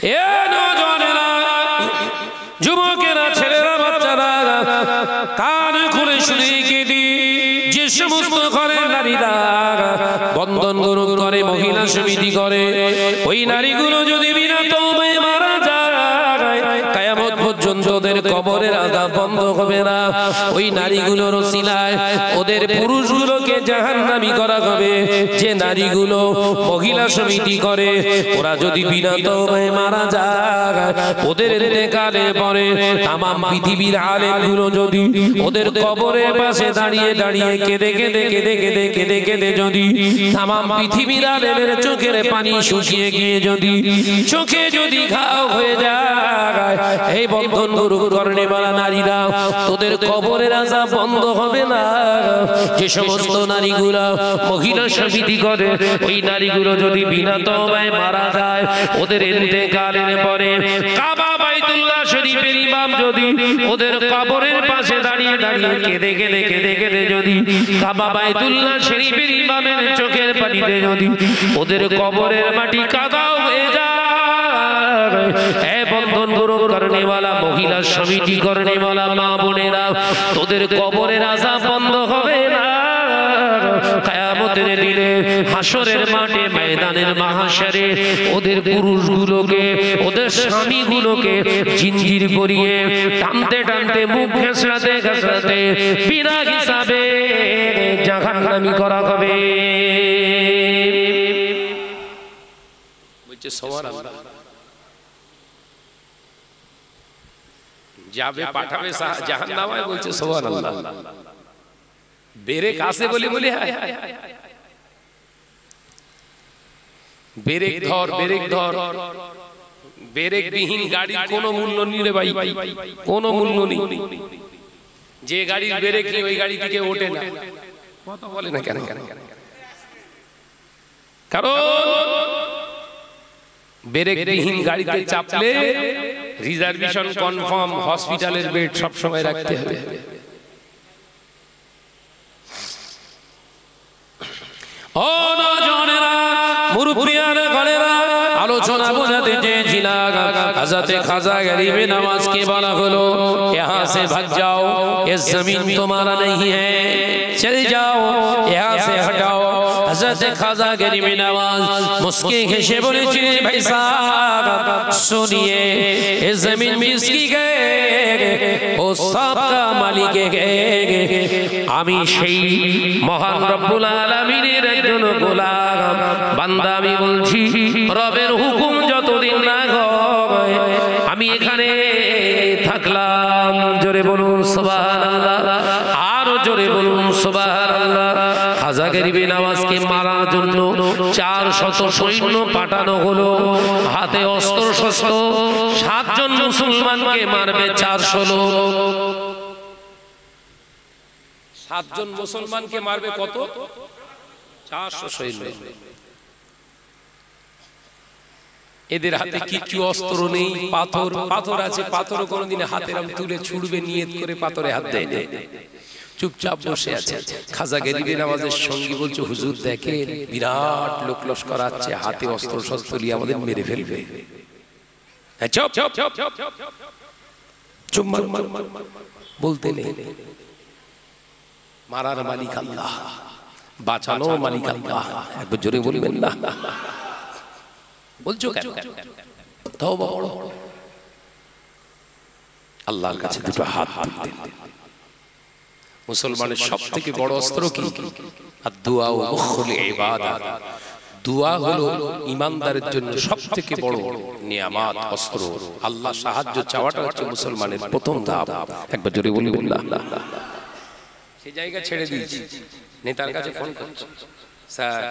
এ নওজওয়ানেরা, যুবকেরা, ছেলেরা, বাচ্চারা, কান খুলে শুনে কেদি, যে সমস্ত ঘরে নারীরা বন্ধন গ্রহণ করে, মহিলা সমিতি করে, ওই নারীগুলো যদি বিনা তওবায় মারা যায়, কিয়ামত পর্যন্ত ওদের কবরের আযাব বন্ধ হবে না। ওই নারীগুলোর ওসিলায় ওদের পুরুষগুলোকে জাহান্নামী করা হবে। যে নারীগুলো মহিলা সমিতি করে, ওরা যদি বিনা তওবায় মারা যায়, ওদের ইন্তেকালের পরে তামাম পৃথিবীর আলেমগুলো যদি ওদের কবরের পাশে দাঁড়িয়ে দাঁড়িয়ে কেঁদে কেঁদে কেঁদে কেঁদে কেঁদে কেঁদে যদি তামাম পৃথিবীর আলেমের চোখের পানি শুকিয়ে গিয়ে যদি চোখে যদি ঘাও হয়ে যায়, এই বন্ধন গ্রহণ করেওয়ালা নারীরা, তোদের কবরের আযাব বন্ধ হবে না। যে সমস্ত নারীগুলো মহিলা সমিতি করে, ওই নারীগুলো যদি বিনা তওবায় মারা যায়, ওদের ইন্তেকালের পরে কাবা বাইতুল্লাহ শরীফের ইমাম যদি ওদের কবরের পাশে দাঁড়িয়ে দাঁড়িয়ে কেঁদে কেঁদে কেঁদে কেঁদে যদি কাবা বাইতুল্লাহ শরীফের ইমামের চোখের পানিতে যদি ওদের কবরের মাটি কাদাও হয়ে যায়, এ বন্ধন গ্রহণ করেওয়ালা মহিলা সমিতি করেওয়ালা মা বোনেরা, তোদের কবরের আযাব বন্ধ হবে না। কিয়ামতের দিনে হাসরের মাঠে, ময়দানের মাহশরে ওদের পুরুষগুলোকে, ওদের স্বামীগুলোকে জিঞ্জির করিয়ে টানতে টানতে, মুখ ঘেঁষড়াতে ঘেঁষড়াতে বিনা হিসাবে জাহান্নামী করা হবে। বলছে সুবহানাল্লাহ, যাবে পাঠাবে জাহান্নামে, বলছে সুবহানাল্লাহ। বেরেক আসে বলি বলি, বেরেক ধর, বেরেক ধর। বেরেক বিহীন গাড়ির কোনো মূল্য নেই রে ভাই, কোনো মূল্য নেই। যে গাড়ির বেরেক নেই ওই গাড়ি থেকে ওঠে না। কথা বলে না কেন? কারণ বেরেক বিহীন গাড়িতে চাপলে রিজার্ভেশন কনফার্ম, হসপিটালের বেড সব সময় রাখতে হবে। ও নওজওয়ানেরা, মুরব্বিয়ারা, ঘরেরা, আলোচনা বোঝাতে চেয়েছিলাম। হযরত খাজা গরিবে নওয়াজ কে বলা হলো, यहाँ से भाग जाओ, ये जमीन तुम्हारा नहीं है, चले जाओ, यहाँ से हटाओ। हज़रत खाजा गरीब नवाज मुस्की हेसे बोलेছিলেন, भाई साहब सुनिए, ये जमीन किसकी है? ओ सब का मालिक है। আমি সেই মহান রব্বুল আলামিনের একজন গোলাম বান্দা। আমি বলছি, রবের হুকুম যতদিন না হয় আমি এখানে থাকলাম। জোরে বলুন সুবহানাল্লাহ, আরো জোরে বলুন সুবহানাল্লাহ। খাজা গরিবে নওয়াজকে মারার জন্য 400 সৈন্য পাঠানো হলো, হাতে অস্ত্র শস্ত্র। 7 জন মুসলমানকে মারবে 400 লোক। 7 জন মুসলমানকে মারবে কত? 400 সৈন্য। এদের হাতে কিছু অস্ত্র নেই, পাথর পাথর আছে, পাথরও কোনোদিন হাতের তুলে ছুড়বে নিয়ত করে পাথরে হাত দেয় না, চুপচাপ বসে আছে। খাজা গরিবে নওয়াজের সঙ্গী বলছে, হুজুর দেখেন বিরাট লোক লস্কর আছে, হাতে অস্ত্র শস্ত্র নিয়ে আমাদের মেরে ফেলবে। চুপ চুপ চুপ, বলতে নেই। মারার মালিক আল্লাহ, বাঁচানো মালিক আল্লাহ। একবার জোরে বলবেন না? বলছো কেন? তওবা বড়। আল্লাহর কাছে দুটো হাত তুলতে। মুসলমানের সবথেকে বড় অস্ত্র কি? আদ-দুআ ওয়া মুখুল ইবাদাত। দুআ হলো ঈমানদারের জন্য সবথেকে বড় নিয়ামত, অস্ত্র। আল্লাহ সাহায্য চাওয়াটা হচ্ছে মুসলমানের প্রথম ধাপ। একবার জোরে বলবেন না? সেই জায়গা ছেড়ে দিয়েছি, নেতার কাছে ফোন করছি, স্যার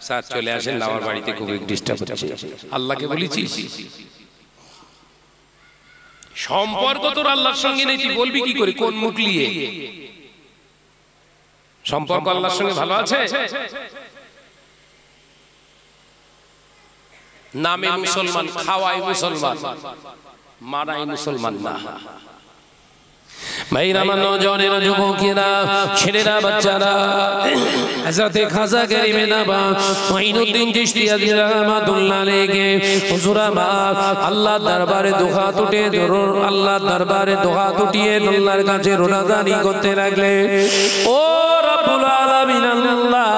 স্যার চলে আসেন, আমার বাড়িতে খুব ডিস্টার্ব হচ্ছে। আল্লাহকে বলেছি সম্পর্ক তোর আল্লাহর সঙ্গে নেই, তুই বলবি কি করে? কোন মুখ নিয়ে? সম্পর্ক আল্লাহর সঙ্গে ভালো আছে? নামে মুসলমান, খাওয়াই মুসলমান, মারাই মুসলমান না। ভাইরা আমার নওজওয়ানেরা যুবকেরা ছেলেরা বাচ্চারা হযরতে খাজা গরিবে নবাব মুঈনুদ্দিন চিশতি রাহমাতুল্লাহ আলাইহি হুজুর আমার আল্লাহ দরবারে দুআ তুটে ধরুন আল্লাহ দরবারে দুআ তুটিয়ে আল্লাহর কাছে রোনাজানি করতে লাগলে ও রব্বুল আলামিন আল্লাহ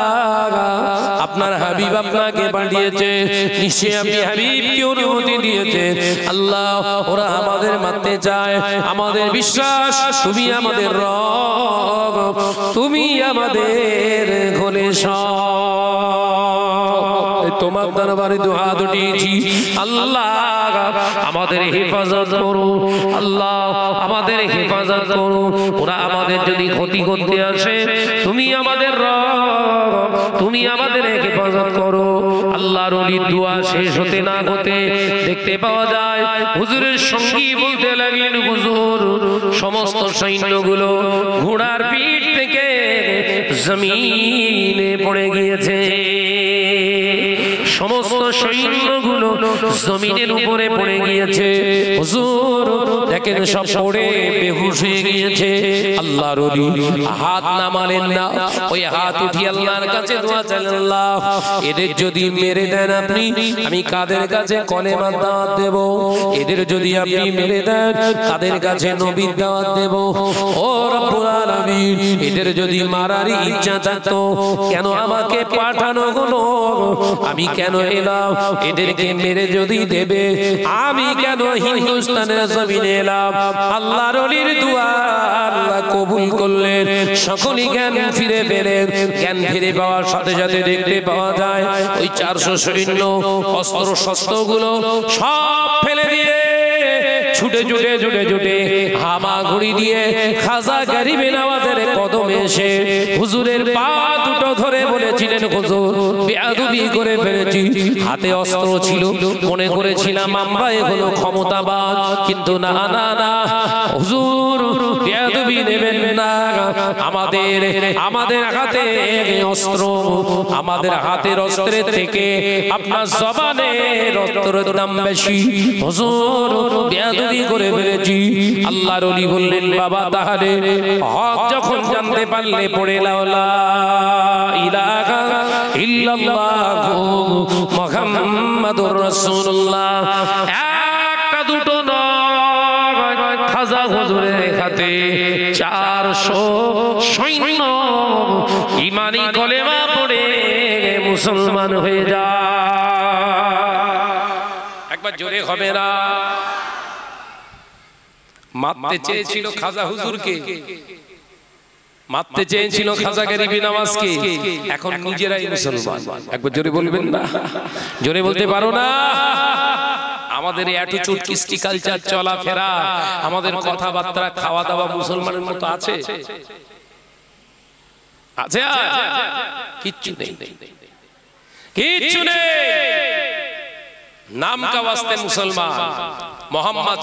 আপনার হাবিব আপনাকে পাঠিয়েছে নিশ্চয়ই আপনি হাবিবকে অনুমতি দিয়েছে আল্লাহ ওরা আমাদের মারতে চায় আমাদের বিশ্বাস তুমি আমাদের রব তুমি আমাদের ঘরে তোমার দরবারে দুআ তুটিয়েছি আল্লাহ আমাদের হেফাজত করো আল্লাহ আমাদের হেফাজত করো ওরা আমাদের যদি ক্ষতি করতে আসে তুমি আমাদের রব তুমি আমাদের হেফাজত করো আল্লাহর ওলির দোয়া শেষ হতে না হতে দেখতে পাওয়া যায় হুজুরের সঙ্গী বলতে লাগলেন হুজুর সমস্ত সৈন্যগুলো ঘোড়ার পিঠ থেকে জমিনে পড়ে গিয়েছে সমস্ত সৈন্যগুলো জমিনের উপরে পড়ে গিয়েছে হুজুর দেখেন সব পড়ে বেহুশ হয়ে গিয়েছে আল্লাহর ওলি হাত নামালেন না ওই হাত উঠিয়ে আল্লাহর কাছে দোয়া চাইলেন আল্লাহ এদের যদি মেরে দেন আপনি আমি কাদের কাছে কলেমার দাওয়াত দেব এদের যদি আপনি মেরে দেন কাদের কাছে নবীর দাওয়াত দেব ও রব্বুল আলামিন এদের যদি মারার ইচ্ছা থাকতো কেন আমাকে পাঠানো হলো আমি কেন এলাম এদেরকে মেরে যদি দেবে আমি কেন হিন্দুস্তানের জমিনে এলাম আল্লাহর ওলির দোয়া আল্লাহ কবুল করলেন সকলেই জ্ঞান ফিরে পেলেন জ্ঞান ফিরে পাওয়ার সাথে সাথে দেখতে পাওয়া যায় ওই 400 সৈন্য অস্ত্র শস্ত্রগুলো সব ফেলে দিয়ে ছুটে ছুটে ছুটে ছুটে হামাগুড়ি দিয়ে খাজা গরিবে নওয়াজের কদমে এসে হুজুরের পা দুটো ধরে বলেছিলেন হুজুর বেয়াদবি করে ফেলেছি হাতে অস্ত্র ছিল মনে করেছিলাম আমরা এগুলো ক্ষমতাবান কিন্তু না না না হুজুর বেয়াদবি নেবেন না আমাদের হাতে অস্ত্র আমাদের হাতের অস্ত্রের থেকে আপনার জবানের অস্ত্রের দাম বেশি হুজুর বেয়াদবি করে ফেলেছি আল্লাহর ওলি বললেন বাবা তাহলে হক যখন জানতে পারলে পড়ে লা ইলাহা ইল্লাল্লাহু মুহাম্মাদুর রাসূলুল্লাহ একটা দুটো নয় খাজা হুজুরের হাতে 400 সৈন্য ঈমানি কলেমা পড়ে মুসলমান হয়ে যায় একবার জোরে হবে না মারতে চেয়েছিল খাজা হুজুরকে মারতে চেয়েছিল খাজা গরিবে নওয়াজকে এখন নিজেরাই মুসলমান একবার জোরে বলবেন না জোরে বলতে পারো না আমাদের অ্যাটিটিউড কৃষ্টি কালচার চলাফেরা আমাদের কথাবার্তা খাওয়া দাওয়া মুসলমানের মতো আছে আছে কিচ্ছু নেই কিচ্ছু নেই নাম কা ওয়াস্তে মুসলমান মোহাম্মদ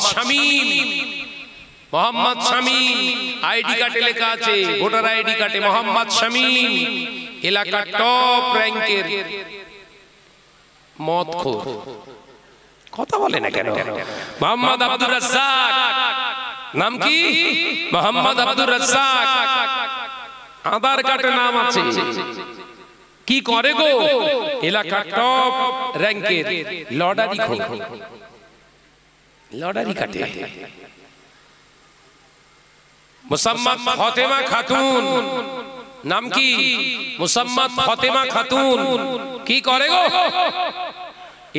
শামীম আইডি কার্ডে লেখা আছে ভোটার আইডি কার্ডে মোহাম্মদ শামীম এলাকার টপ র‍্যাঙ্কের মদখোর কথা বলে না কেন মোহাম্মদ আব্দুর রাজ্জাক নাম কি মোহাম্মদ আব্দুর রাজ্জাক আধার কার্ডে নাম আছে কি করে গো এলাকার টপ র‍্যাঙ্কের লটারি কাটে মুসাম্মাদ ফাতেমা খাতুন নাম কি মুসাম্মাদ ফাতেমা খাতুন কি করে গো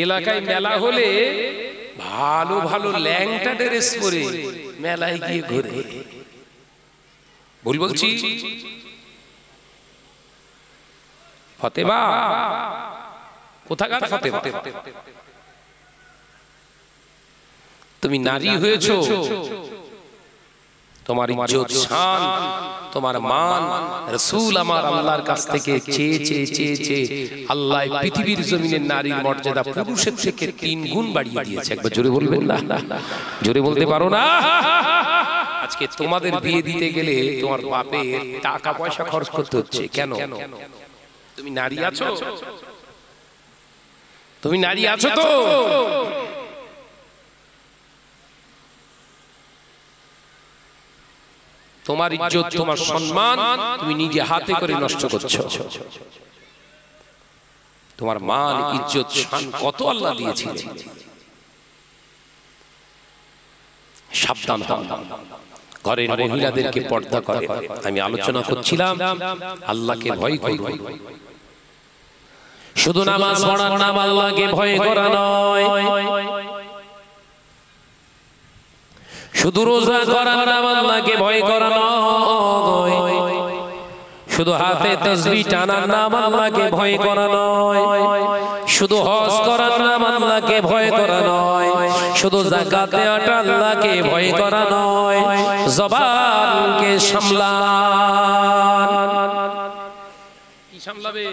এলাকায় মেলা হলে ভালো ভালো ল্যাংটা ড্রেস পরে মেলায় গিয়ে ঘুরে ভুল বলছি ফাতেমা কোথাকার ফাতেমা তুমি নারী হয়েছো তোমার ইজ্জত শান তোমার মান রাসূল আমার আল্লাহর কাছ থেকে চেয়ে চেয়ে চেয়ে চেয়ে আল্লাহ পৃথিবীর জমিনে নারীর মর্যাদা পুরুষের থেকে 3 গুণ বাড়িয়ে দিয়েছে একবার জোরে বলবেন না জোরে বলতে পারো না আজকে তোমাদের বিয়ে দিতে গেলে তোমার বাপের টাকা পয়সা খরচ করতে হচ্ছে কেন তুমি নারী আছো তুমি নারী আছো তো তোমার ইজ্জত তোমার সম্মান তুমি নিজে হাতে করে নষ্ট করছো। তোমার মান ইজ্জত শান কত আল্লাহ দিয়েছিলেন। সাবধান হও, ঘরের মহিলাদেরকে পর্দা করে। আমি আলোচনা করছিলাম আল্লাহকে ভয় করো। শুধু নামাজ পড়ার নাম আল্লাহকে ভয় করা নয়, শুধু রোজা করার নাম আল্লাহকে ভয় করা নয়, শুধু হাতে তাসবিহ টানার নাম আল্লাহকে ভয় করা নয়, শুধু হজ করার নাম আল্লাহকে ভয় করা নয়, শুধু যাকাত দেওয়াটা আল্লাহকে ভয় করা নয়। জবানকে সামলান। কি সামলাবে?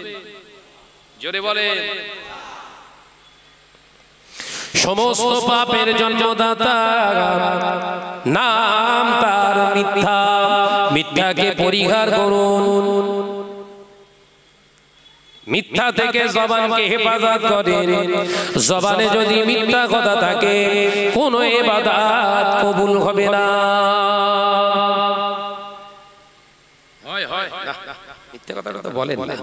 জোরে বলে। সমস্ত পাপের জন্মদাতা নাম তার মিথ্যা। মিথ্যাকে পরিহার করুন। মিথ্যা থেকে জবানকে হেফাজত করেন। জবানে যদি মিথ্যা কথা থাকে কোনো ইবাদত কবুল হবে না। হয় হয় না, মিথ্যা কথাটা তো বলেন না।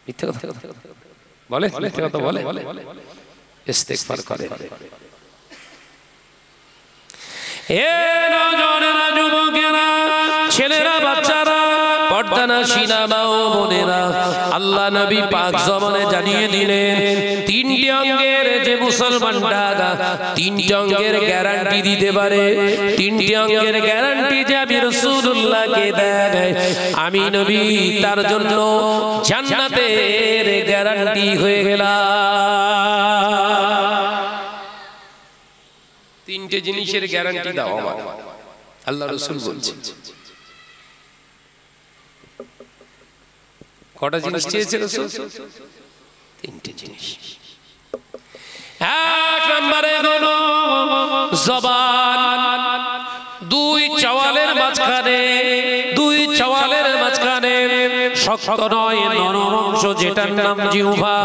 মিথ্যা কথা বলে, মিথ্যা কথা বলে, ইস্তেগফার করে। এ নওজওয়ানেরা, যুবকেরা, ছেলেরা, বাচ্চারা, পর্দানশীনা মা ও বোনেরা, আল্লাহ নবী পাক জবানে জানিয়ে দিলেন তিনটি অঙ্গের যে মুসলমানটা তিনটি অঙ্গের গ্যারান্টি দিতে পারে, তিনটি অঙ্গের গ্যারান্টি যে আমি রাসূলুল্লাহকে দেয়, আমি নবী তার জন্য জান্নাতের গ্যারান্টি হয়ে গেলাম। তিনটে জিনিসের গ্যারান্টি দাও আমার, আল্লাহ রাসূল বলছেন। কটা জিনিস চেয়েছে রাসূল? তিনটে জিনিস। এক নম্বরে হলো জবান। দুই চাওয়ালের মাঝখানে, দুই চাওয়ালের মাঝখানে শক্ত নয় নরম অংশ যেটার নাম জিহ্বা,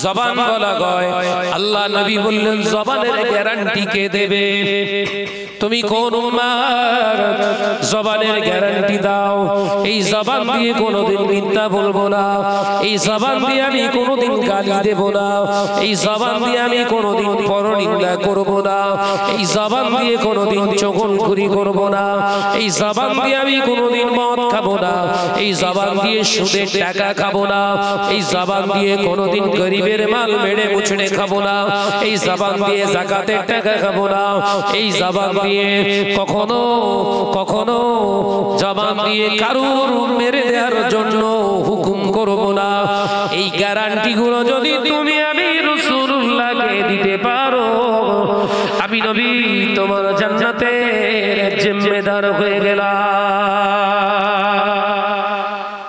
জবান বলা হয়। আল্লাহ নবী বললেন জবানের গ্যারান্টি কে দেবে? তুমি কোন উম্মার? জবানের গ্যারান্টি দাও। এই জবান দিয়ে কোনোদিন মিথ্যা বলবো না, এই জবান দিয়ে আমি কোনোদিন গালি দেব না, এই জবান দিয়ে আমি কোনোদিন পরনিন্দা করব না, এই জবান দিয়ে কোনোদিন চগলখুরি করব না, এই জবান দিয়ে আমি কোনোদিন মদ খাবো না, এই জবান দিয়ে সুদের টাকা খাবো না, এই জবান দিয়ে কোনোদিন গরিবের মাল মেরে মুছড়ে খাবো না, এই জবান দিয়ে যাকাতের টাকা খাবো না, এই জবান দিয়ে কখনো কখনো জবান দিয়ে কারুর মেরে দেওয়ার জন্য হুকুম করব না। এই গ্যারান্টি গুলো যদি তুমি আমি রাসূলুল্লাহকে দিতে পারো, আমি নবী তোমার জান্নাতের জিম্মেদার হয়ে গেলাম।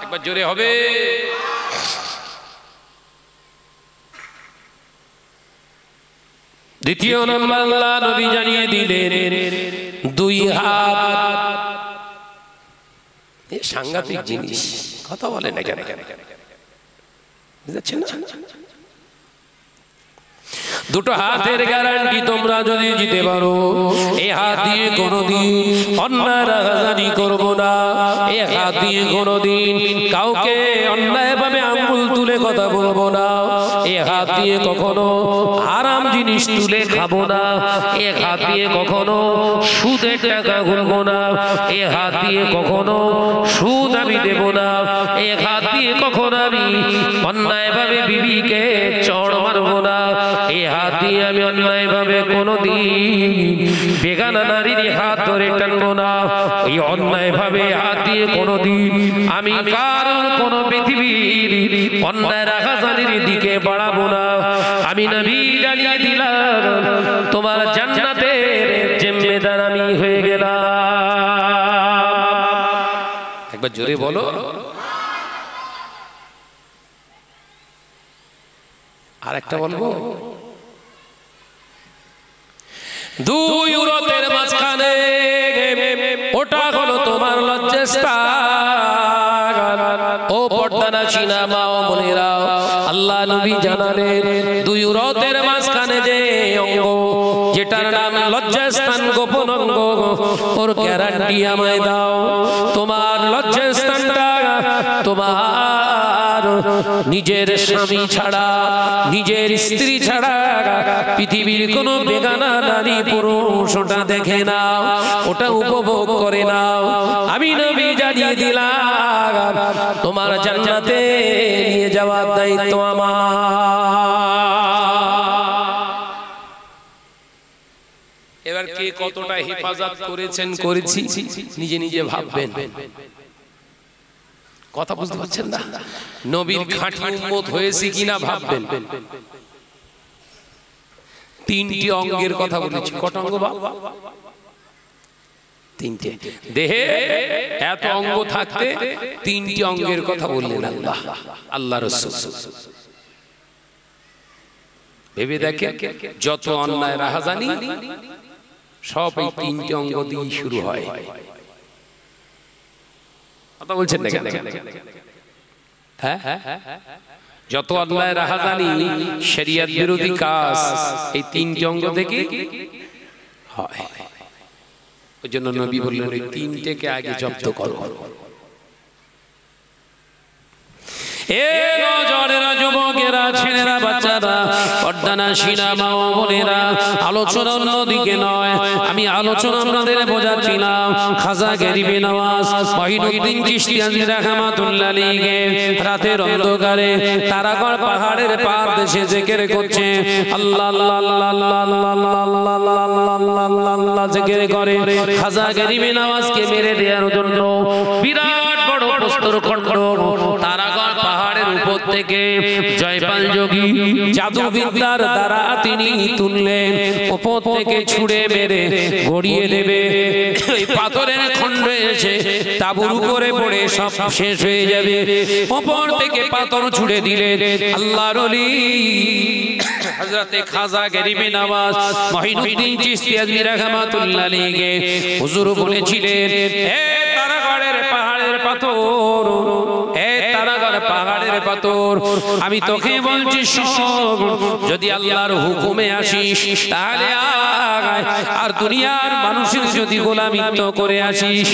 একবার জোরে হবে। দ্বিতীয় নম্বর আল্লাহ নবী জানিয়ে দিলেন দুই হাত। এই সাংঘাতিক জিনিস, কথা বলে না কেন? বুঝছেন না? দুটো হাতের গ্যারান্টি তোমরা যদি দিতে পারো, এই হাত দিয়ে কোনোদিন অন্যায় রাগারাগি করব না, এই হাত দিয়ে কোনোদিন কাউকে অন্যায়ভাবে আঙ্গুল তুলে কথা বলবো না, এই হাত দিয়ে কখনো হারাম জিনিস তুলে খাবো না, এই হাত দিয়ে কখনো সুদের টাকা গুনবো না, এই হাত দিয়ে কখনো সুদ আমি দেব না, এই হাত দিয়ে কখনো আমি অন্যায়ভাবে বিবিকে চড় মারবো না, এই হাত দিয়ে আমি অন্যায়ভাবে কোনোদিন বেগানা নারীর হাত ধরে টানবো না, এই অন্যায়ভাবে হাত দিয়ে কোনোদিন আমি কারোর কোনো পৃথিবীর অন্যায় রাখাজানির দিকে বাড়াবো না। আমি নবী জানিয়ে দিলাম তোমার জান্নাতের জিম্মেদার আমি হয়ে গেলাম। একবার জোরে বলো। আর একটা বলবো, দুই উরতের মাঝখানে ওটা হলো তোমার লজ্জাস্থান। ও পর্দানাশীনা মা ও বোনেরা, আল্লাহ নবী জানালেন দুই উরতের মাঝখানে যে অঙ্গ যেটার নাম লজ্জাস্থান গোপন অঙ্গ, ওর গ্যারান্টি আমায় দাও। তোমার লজ্জাস্থানটা তোমার নিজের স্বামী ছাড়া, নিজের স্ত্রী ছাড়া পৃথিবীর কোনো বেগানা নারী পুরুষ ওটা দেখে নাও, ওটা উপভোগ করে নাও। আমি নবী জানিয়ে দিলাম তোমার জান্নাতে নিয়ে যাওয়ার দায়িত্ব আমার। এবার কে কতটা হেফাজত করেছেন করেছি নিজে নিজে ভাববেন। কথা বুঝতে পারছেন না? নবীর খাঁটি উম্মত হয়েছে কিনা ভাববেন। তিনটি অঙ্গের কথা বলেছি। কটা অঙ্গ বাবা? তিনটে। দেহে এত অঙ্গ থাকতে তিনটি অঙ্গের কথা বললেন আল্লাহ, আল্লাহ রাসূল। ভেবে দেখেন যত অন্যায় রাহাজানি সব এই তিনটি অঙ্গ দিয়ে শুরু হয়। কথা বলছেন না কেন? হ্যাঁ, যত অন্যায় রাহাজানি শরীয়ত বিরোধী কাজ এই তিনটি অঙ্গ থেকে হয়। ওই জন্য নবী বললেন এই তিনটেকে আগে জব্দ করো। এ নজরেরা, যুবকেরা, ছেলেরা, বাচ্চারা, পর্দানাশীনা মা ও বোনেরা, আলোচনা অন্যদিকে নয়, আমি আলোচনা আপনাদের বোঝাচ্ছিলাম। খাজা গরিবে নওয়াজ মঈনুদ্দিন চিশতি রাহমাতুল্লাহ আলাইহি রাতের অন্ধকারে তারাগড় পাহাড়ের পার দেশে জিকির করছে, আল্লাহ আল্লাহ আল্লাহ আল্লাহ আল্লাহ আল্লাহ আল্লাহ আল্লাহ জিকির করে। খাজা গরিবে নওয়াজকে মেরে দেওয়ার জন্য বিরাট বড় প্রস্তরখণ্ড তারাগড় পাহাড়ের উপর থেকে জয়পাল যোগী জাদুবিদ্যার দ্বারা তিনি তুললেন, উপর থেকে ছুঁড়ে মেরে গড়িয়ে দেবে। এই পাথরের খণ্ড এসে তাঁবুর উপরে পড়ে সব শেষ হয়ে যাবে। উপর থেকে পাথর ছুঁড়ে দিলে আল্লাহর ওলি হযরতে খাজা গরিবে নওয়াজ মঈনুদ্দিন চিশতি রাহমাতুল্লাহ আলাইহি হুজুর বলেছিলেন, হে তারাগড়ের পাহাড়ের পাথর, হে তারাগড় পাহাড়ের পাথর, আমি তোকে বলছি শোন, যদি আল্লাহর হুকুমে আসিস তাহলে আয়, আর দুনিয়ার মানুষের যদি গোলামিত্ব করে আসিস,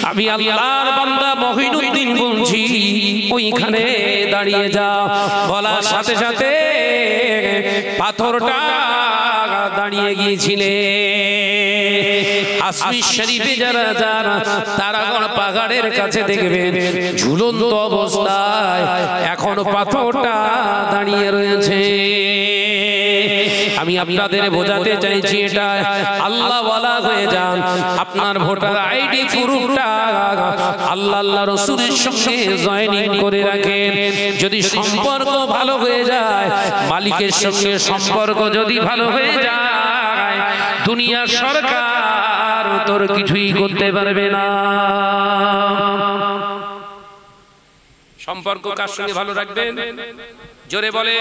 আমি আল্লাহর বান্দা মঈনুদ্দিন বলছি ওইখানে দাঁড়িয়ে যা। বলার সাথে সাথে পাথরটা দাঁড়িয়ে গিয়েছিলে। আসমি শরীফে যারা যারা তারাগড় পাহাড়ের কাছে দেখবেন ঝুলন্ত অবস্থায় এখনো পাথরটা দাঁড়িয়ে রয়েছে। আমি আপনাদের বোঝাতে চাইছি এটা আল্লাহ ওয়ালা হয়ে যান, আপনার ভোটার আইডি প্রুফটা আল্লাহ আল্লাহ রাসূলের সঙ্গে জয়েনিং করে রাখেন। যদি সম্পর্ক ভালো হয়ে যায়, মালিকের সঙ্গে সম্পর্ক যদি ভালো হয়ে যায়, দুনিয়ার সরকার তোর কিছুই করতে পারবে না। সম্পর্ক কার সঙ্গে ভালো রাখবেন? জোরে বলে।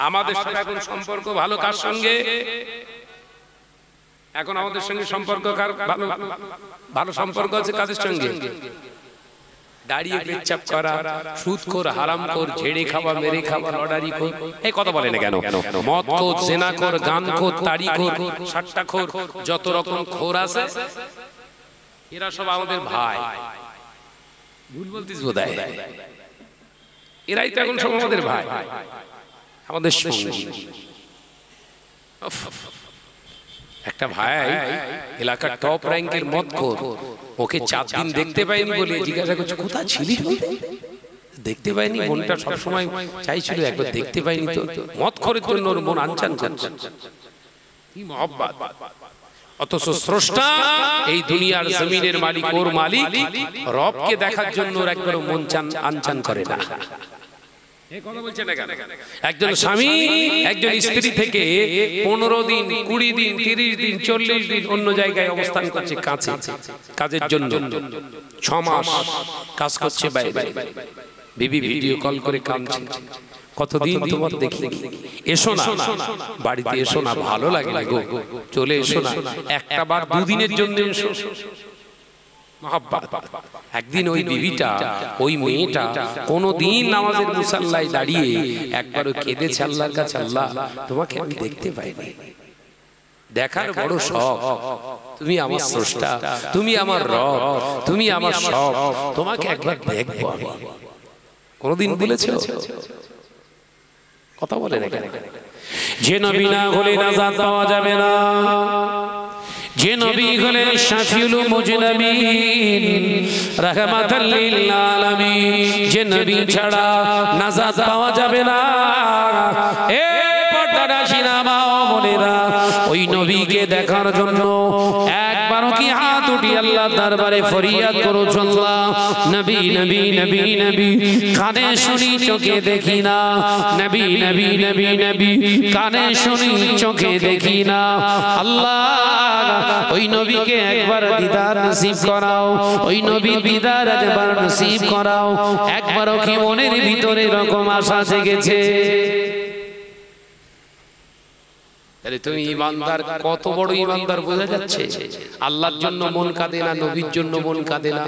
আমাদের সাথে এখন সম্পর্ক ভালো কার সঙ্গে? এখন আমাদের সঙ্গে সম্পর্ক কার ভালো? ভালো সম্পর্ক আছে কাদের সঙ্গে? দাঁড়িয়ে পেচ্ছাপ করা, সুদখোর, হারামখোর, ঝেড়ে খাওয়া, মেরে খাওয়া, লটারিখোর, এই কথা বলে না কেন? মদখোর, জেনাখোর, গানখোর, তাড়িখোর, সাট্টাখোর, যত রকম খোর আছে এরা সব আমাদের ভাই। ভুল বলতিস বোধহয়? এরাই তো এখন সব আমাদের ভাই, আমাদের সঙ্গী। একটা ভাই এলাকার টপ র্যাঙ্কের মদখোর, ওকে 4 দিন দেখতে পাইনি বলে জিজ্ঞাসা করছে কোথায় ছিলি? দেখতে পাইনি, মনটা সবসময় চাইছিল একবার দেখতে পাইনি তো। মদখোরের জন্য ওর মন আনচান করছে। কি মহব্বত! অথচ স্রষ্টা এই দুনিয়ার জমিনের মালিক, ওর মালিক, রবকে দেখার জন্য ওর একবার মন আনচান করে না। একজন স্বামী একজন স্ত্রী থেকে 15 দিন, 20 দিন, 30 দিন, 40 দিন অন্য জায়গায় অবস্থান করছে কাজের জন্য। 6 মাস কাজ করছে বাইরে। বিবি ভিডিও কল করে কাঁদছে, কতদিন তোমার দেখি, এসো না বাড়িতে, এসো না, ভালো লাগে না গো, চলে এসো না, একটা বার 2 দিনের জন্য এসো। মহব্বত। একদিন ওই বিবিটা, ওই মেয়েটা কোনদিন নামাজের মুসাল্লায় দাঁড়িয়ে একবারও কেঁদেছে আল্লাহর কাছে, আল্লাহ তোমাকে আমি দেখতে পাইনি, দেখার বড় শখ, তুমি আমার স্রষ্টা, তুমি আমার রব, তুমি আমার সব, তোমাকে একবার দেখবো আমি। কোনদিন বলেছো? কথা বলে না কেন? যে নবী না হলে নাজাত পাওয়া যাবে না, যে নবী হলেন শাফিউল মুজনাবিন রাহমাতাল লিল আলামিন, যে নবী ছাড়া নাজাত পাওয়া যাবে না। এ পর্দাটা সিনেমা বোনেরা, ওই নবীকে দেখার জন্য একবারও কি হাত উঠি আল্লাহ দরবারে ফরিয়াদ করো, আল্লাহ নবী নবী নবী নবী, কানে শুনি চোখে দেখি না, নবী নবী নবী নবী, কানে শুনি চোখে দেখি না, আল্লাহ ওই নবীকে একবার দিদার নসিব করাও, ওই নবী দিদার একবার নসিব করাও। একবারও কি মনের ভিতরে এরকম আশা জেগেছে? তাহলে তুমি ইমানদার, কত বড় ইমানদার বোঝা যাচ্ছে। আল্লাহর জন্য মন কাঁদে না, নবীর জন্য মন কাঁদে না।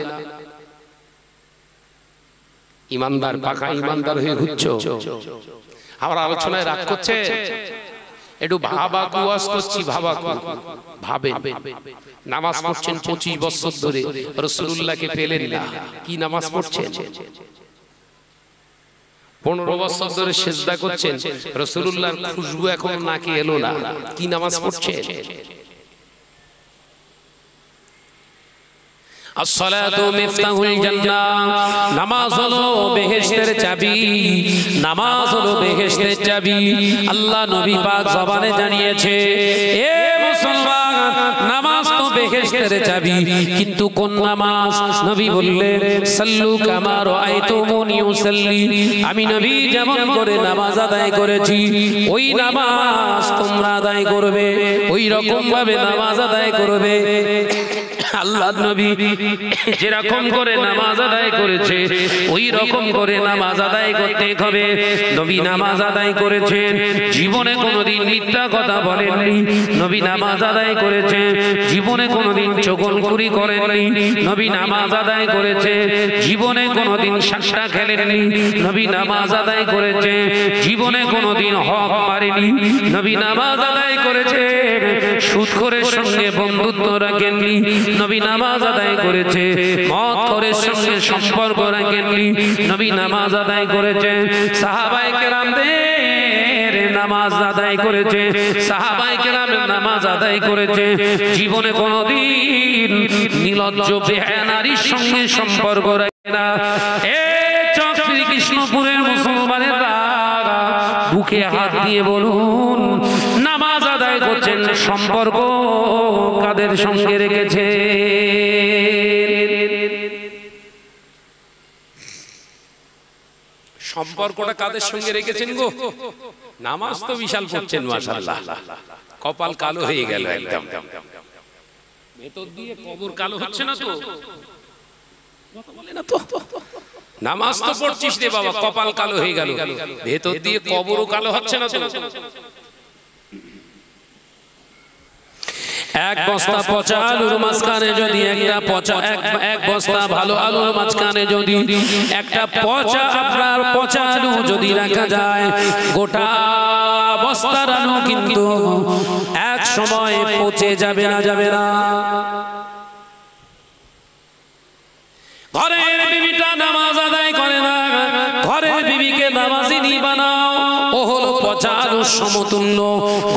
ইমানদার, পাকা ইমানদার হয়ে ঘুরছো। আমার আলোচনায় রাগ করছে, একটু ভাবা কুয়াস করছি, ভাবা ভাবে। নামাজ পড়ছেন 25 বছর ধরে, রাসূলুল্লাহকে পেলেন না, কি নামাজ পড়ছেন? 15 বছর ধরে সিজদা করছেন, রাসূলুল্লাহর খুশবু এখন নাকে এলো না, কি নামাজ পড়ছেন? আসসালাতু মিফতাহুল জান্নাহ, নামাজ হলো বেহেশতের চাবি, নামাজ হলো বেহেশতের চাবি। আল্লাহ নবী পাক জবানে জানিয়েছে, এ মুসলমান, নামাজ তো বেহেশতের চাবি, কিন্তু কোন নামাজ? নবী বললেন, সাল্লু কামা রাআইতুমুনি উসাল্লি, আমি নবী যেমন করে নামাজ আদায় করেছি ওই নামাজ তোমরা আদায় করবে, ওই রকম ভাবে নামাজ আদায় করবে। আল্লাহ নবী যেরকম করে নামাজ আদায় করেছে ওই রকম করে নামাজ আদায় করতে হবে। নবী নামাজ আদায় করেছেন, জীবনে কোনোদিন মিথ্যা কথা বলেননি। নবী নামাজ আদায় করেছেন, জীবনে কোনোদিন চগলখুরি করেননি। নবী নামাজ আদায় করেছে, জীবনে কোনোদিন সাতটা খেলেননি। নবী নামাজ আদায় করেছে, জীবনে কোনোদিন হক মারেনি। নবী নামাজ আদায় করেছে, সুদখোরের সঙ্গে বন্ধুত্ব রাখেননি। নবী নামাজ আদায় করেছে, মদখোরের সঙ্গে সম্পর্ক রাখেননি। নবী নামাজ আদায় করেছে, সাহাবায়ে কেরামদের নামাজ আদায় করেছে, সাহাবায়ে কেরামের নামাজ আদায় করেছে। জীবনে কোনোদিন নির্লজ্জ বেহায়া নারীর সঙ্গে সম্পর্ক রাখে না। এ শ্রীকৃষ্ণপুরের মুসলমানেরা বুকে হাত দিয়ে বলুন, নামাজ আদায় করছেন, সম্পর্ক কাদের সঙ্গে রেখেছে? সম্পর্কটা কাদের সঙ্গে রেখেছেন গো? নামাজ তো বিশাল পড়ছেন মাশাআল্লাহ, কপাল কালো হয়ে গেল একদম। ভেতর দিয়ে কবর কালো হচ্ছে না তো? কথা বলে না তো? নামাজ তো পড়ছিস রে বাবা, কপাল কালো হয়ে গেল, ভেতর দিয়ে কবরও কালো হচ্ছে না তো? এক বস্তা পচা আলুর মাঝখানে যদি একটা পচা এক বস্তা ভালো আলুর মাঝখানে যদি একটা পচা আপনার পচা আলু যদি রাখা যায়, গোটা বস্তার আলু কিন্তু এক সময় পচে যাবে না, যাবে না? ঘরের বিবিটা নামাজ আদায় করে না, ঘরের বিবিকে নামাজিনী বানাও, ও হলো পচা আলুর সমতুল্য।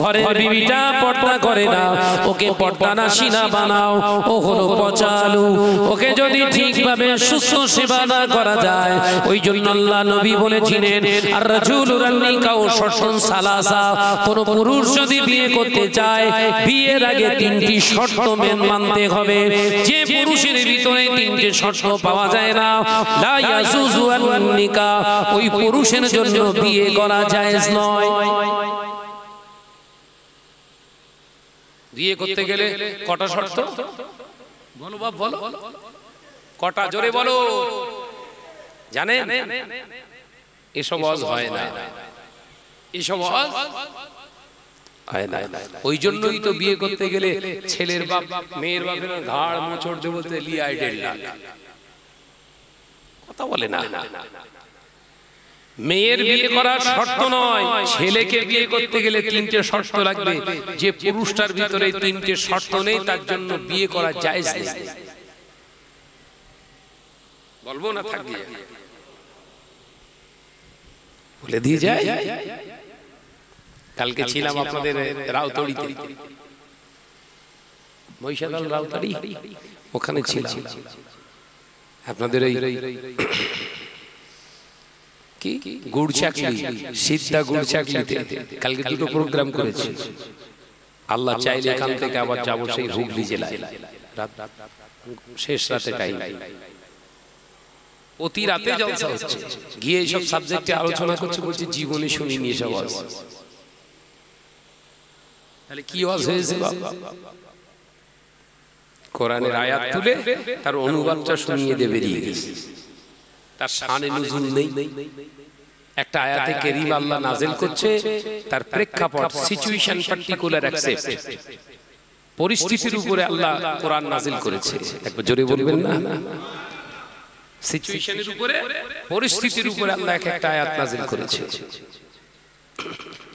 ঘরের বিবিটা পর্দা করে না, ওকে পর্দানাশীনা বানাও, ও হলো পচা আলু। ওকে যদি ঠিকভাবে সুস্থ সেবা না করা যায়, ওই জন্য আল্লাহ নবী বলেছিলেন, আর রাজুলুর নিকাউ শর্তুন সালাসা, কোন পুরুষ যদি বিয়ে করতে চায় বিয়ের আগে 3টি শর্ত মানতে হবে। যে পুরুষের ভিতরে 3টে শর্ত পাওয়া যায় না, লা ইয়াজুজু আন-নিকাহ, ওই পুরুষের জন্য বিয়ে করা জায়েজ নয়। বিয়ে করতে গেলে কটা শর্ত বলো বাপ, বলো কটা, জোরে বলো। জানেন এসব ওয়াজ হয় না, এসব ওয়াজ হয় না। ওই জন্যই তো বিয়ে করতে গেলে ছেলের বাপ মেয়ের বাপের ঘাড় মোচড় দিয়ে বলতে লিয়াই 1.5 লাখ, কথা বলে না। মেয়ের বিয়ে করার শর্ত নয়, ছেলেকে বিয়ে করতে গেলে 3টে শর্ত লাগবে। যে পুরুষটার ভিতরে 3টে শর্ত নেই তার জন্য বিয়ে করা জায়েজ নেই। বলবো না থাকবে, বলে দিয়ে যায়। কালকে ছিলাম আপনাদের রাউতড়িতে, মহিষাদল রাউতড়ি, ওখানে ছিলাম আপনাদের এই কি গুড় চাকলি, সিদ্ধা গুড় চাকলিতে কালকে 2টো প্রোগ্রাম করেছি। আল্লাহ চাইলে এখান থেকে আবার যাবো সেই হুগলি জেলায়, শেষ রাতে টাইম, অতি রাতে জলসা হচ্ছে। গিয়ে এইসব সাবজেক্টে আলোচনা করছে, বলছে জীবনে শুনিনি এসব ওয়াজ। তাহলে কি ওয়াজ হয়েছে? কোরআনের আয়াত তুলে তার অনুবাদটা শুনিয়ে দিয়ে বেরিয়ে গেছে। তার শানে নুজুল নেই। একটা আয়াতে কারীম আল্লাহ নাযিল করছে, তার প্রেক্ষাপট সিচুয়েশন পার্টিকুলার অ্যাকসেপ্ট, পরিস্থিতির উপরে আল্লাহ কোরআন নাযিল করেছে। একবার জোরে বলবেন না? সিচুয়েশনের উপরে, পরিস্থিতির উপরে আল্লাহ একটা আয়াত নাযিল করেছে।